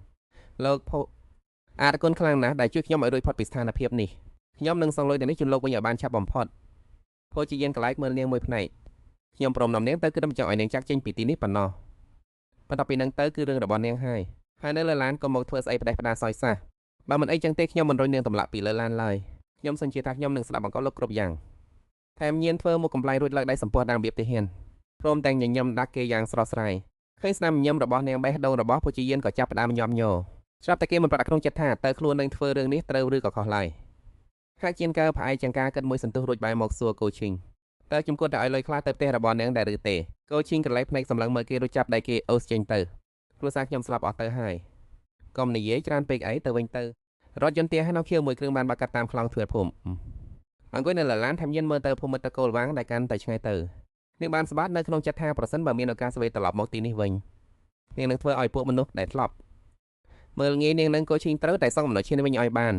លោកភោអរគុណខ្លាំងណាស់ដែលជួយខ្ញុំឲ្យរួចផុតពីស្ថានភាពនេះខ្ញុំនឹងសងលុយទាំងនេះជូនលោកវិញឲ្យបានឆាប់បំផុតភោជីយានកន្លែងមើលនាងមួយភ្នែកខ្ញុំព្រមនាំនាងទៅគឺដើម្បីចង់ឲ្យនាងចាក់ចេញពីទីនេះប៉ុណ្ណោះបន្ទាប់ពីនឹងទៅគឺរឿងរបស់នាងហើយនៅលើឡានក៏មកធ្វើស្អីផ្ដេសផ្ដាសយសះបើមិនអីចឹងទេខ្ញុំមិនរុញនាងទម្លាក់ពីលើឡានឡើយខ្ញុំសញ្ជាថាខ្ញុំនឹងស្ដាប់បង្គាប់លោកគ្រប់យ៉ាងថែមញៀនធ្វើមកកំ pl ៃរួចលើកដៃសម្ពោះតាមរបៀបទាហានព្រមទាំងញញឹមដាក់គេយ៉ាងស្រស់ស្រាយឃ ឃើញស្នាមញញឹមរបស់នាងបេះដូងរបស់ភូជីយានក៏ចាប់ផ្ដើមញាំញ័រស្រាប់តែគេមិនប្រដាក់ក្នុងចិត្តថាតើខ្លួននឹងធ្វើរឿងនេះត្រូវឬក៏ខុសឡើយខ្លាចជាងកើផ្អែកចង្ការគិតមួយសន្ទុះរួចបែរមកសួរកូឈីងតើជំគុតតែឲ្យលុយខ្លះទៅផ្ទះរបស់នាងដែរឬទេកូឈីងក្រឡេកភ្នែកសម្លឹងមើលគេរួចចាប់ដៃគេអូសចេញទៅគ្រួសារខ្ញុំស្លាប់អស់ទៅហើយកុំនិយាយច្រើនពេកអីទៅវិញទៅរថយន្តទាហើយនៅខៀវមួយគ្រឿងបានបាត់កាត់តាមខ្លងទ្វារភូមិអង្គុយនៅឡានថែមយានមើលទៅភូមិតកូលវាងដែលកាន់តែឆ្ងាយទៅនាងបានស្បាតនៅក្នុងចិត្តថាប្រសិនបើមានឱកាសវេត្រឡប់មកទីនេះវិញនាងនឹងធ្វើឲ្យពួកមនុស្សដែលធ្លាប់មើលងាយនាងនឹងកូឈីងត្រូវតែសងអំណោយឈានវិញឲ្យបាន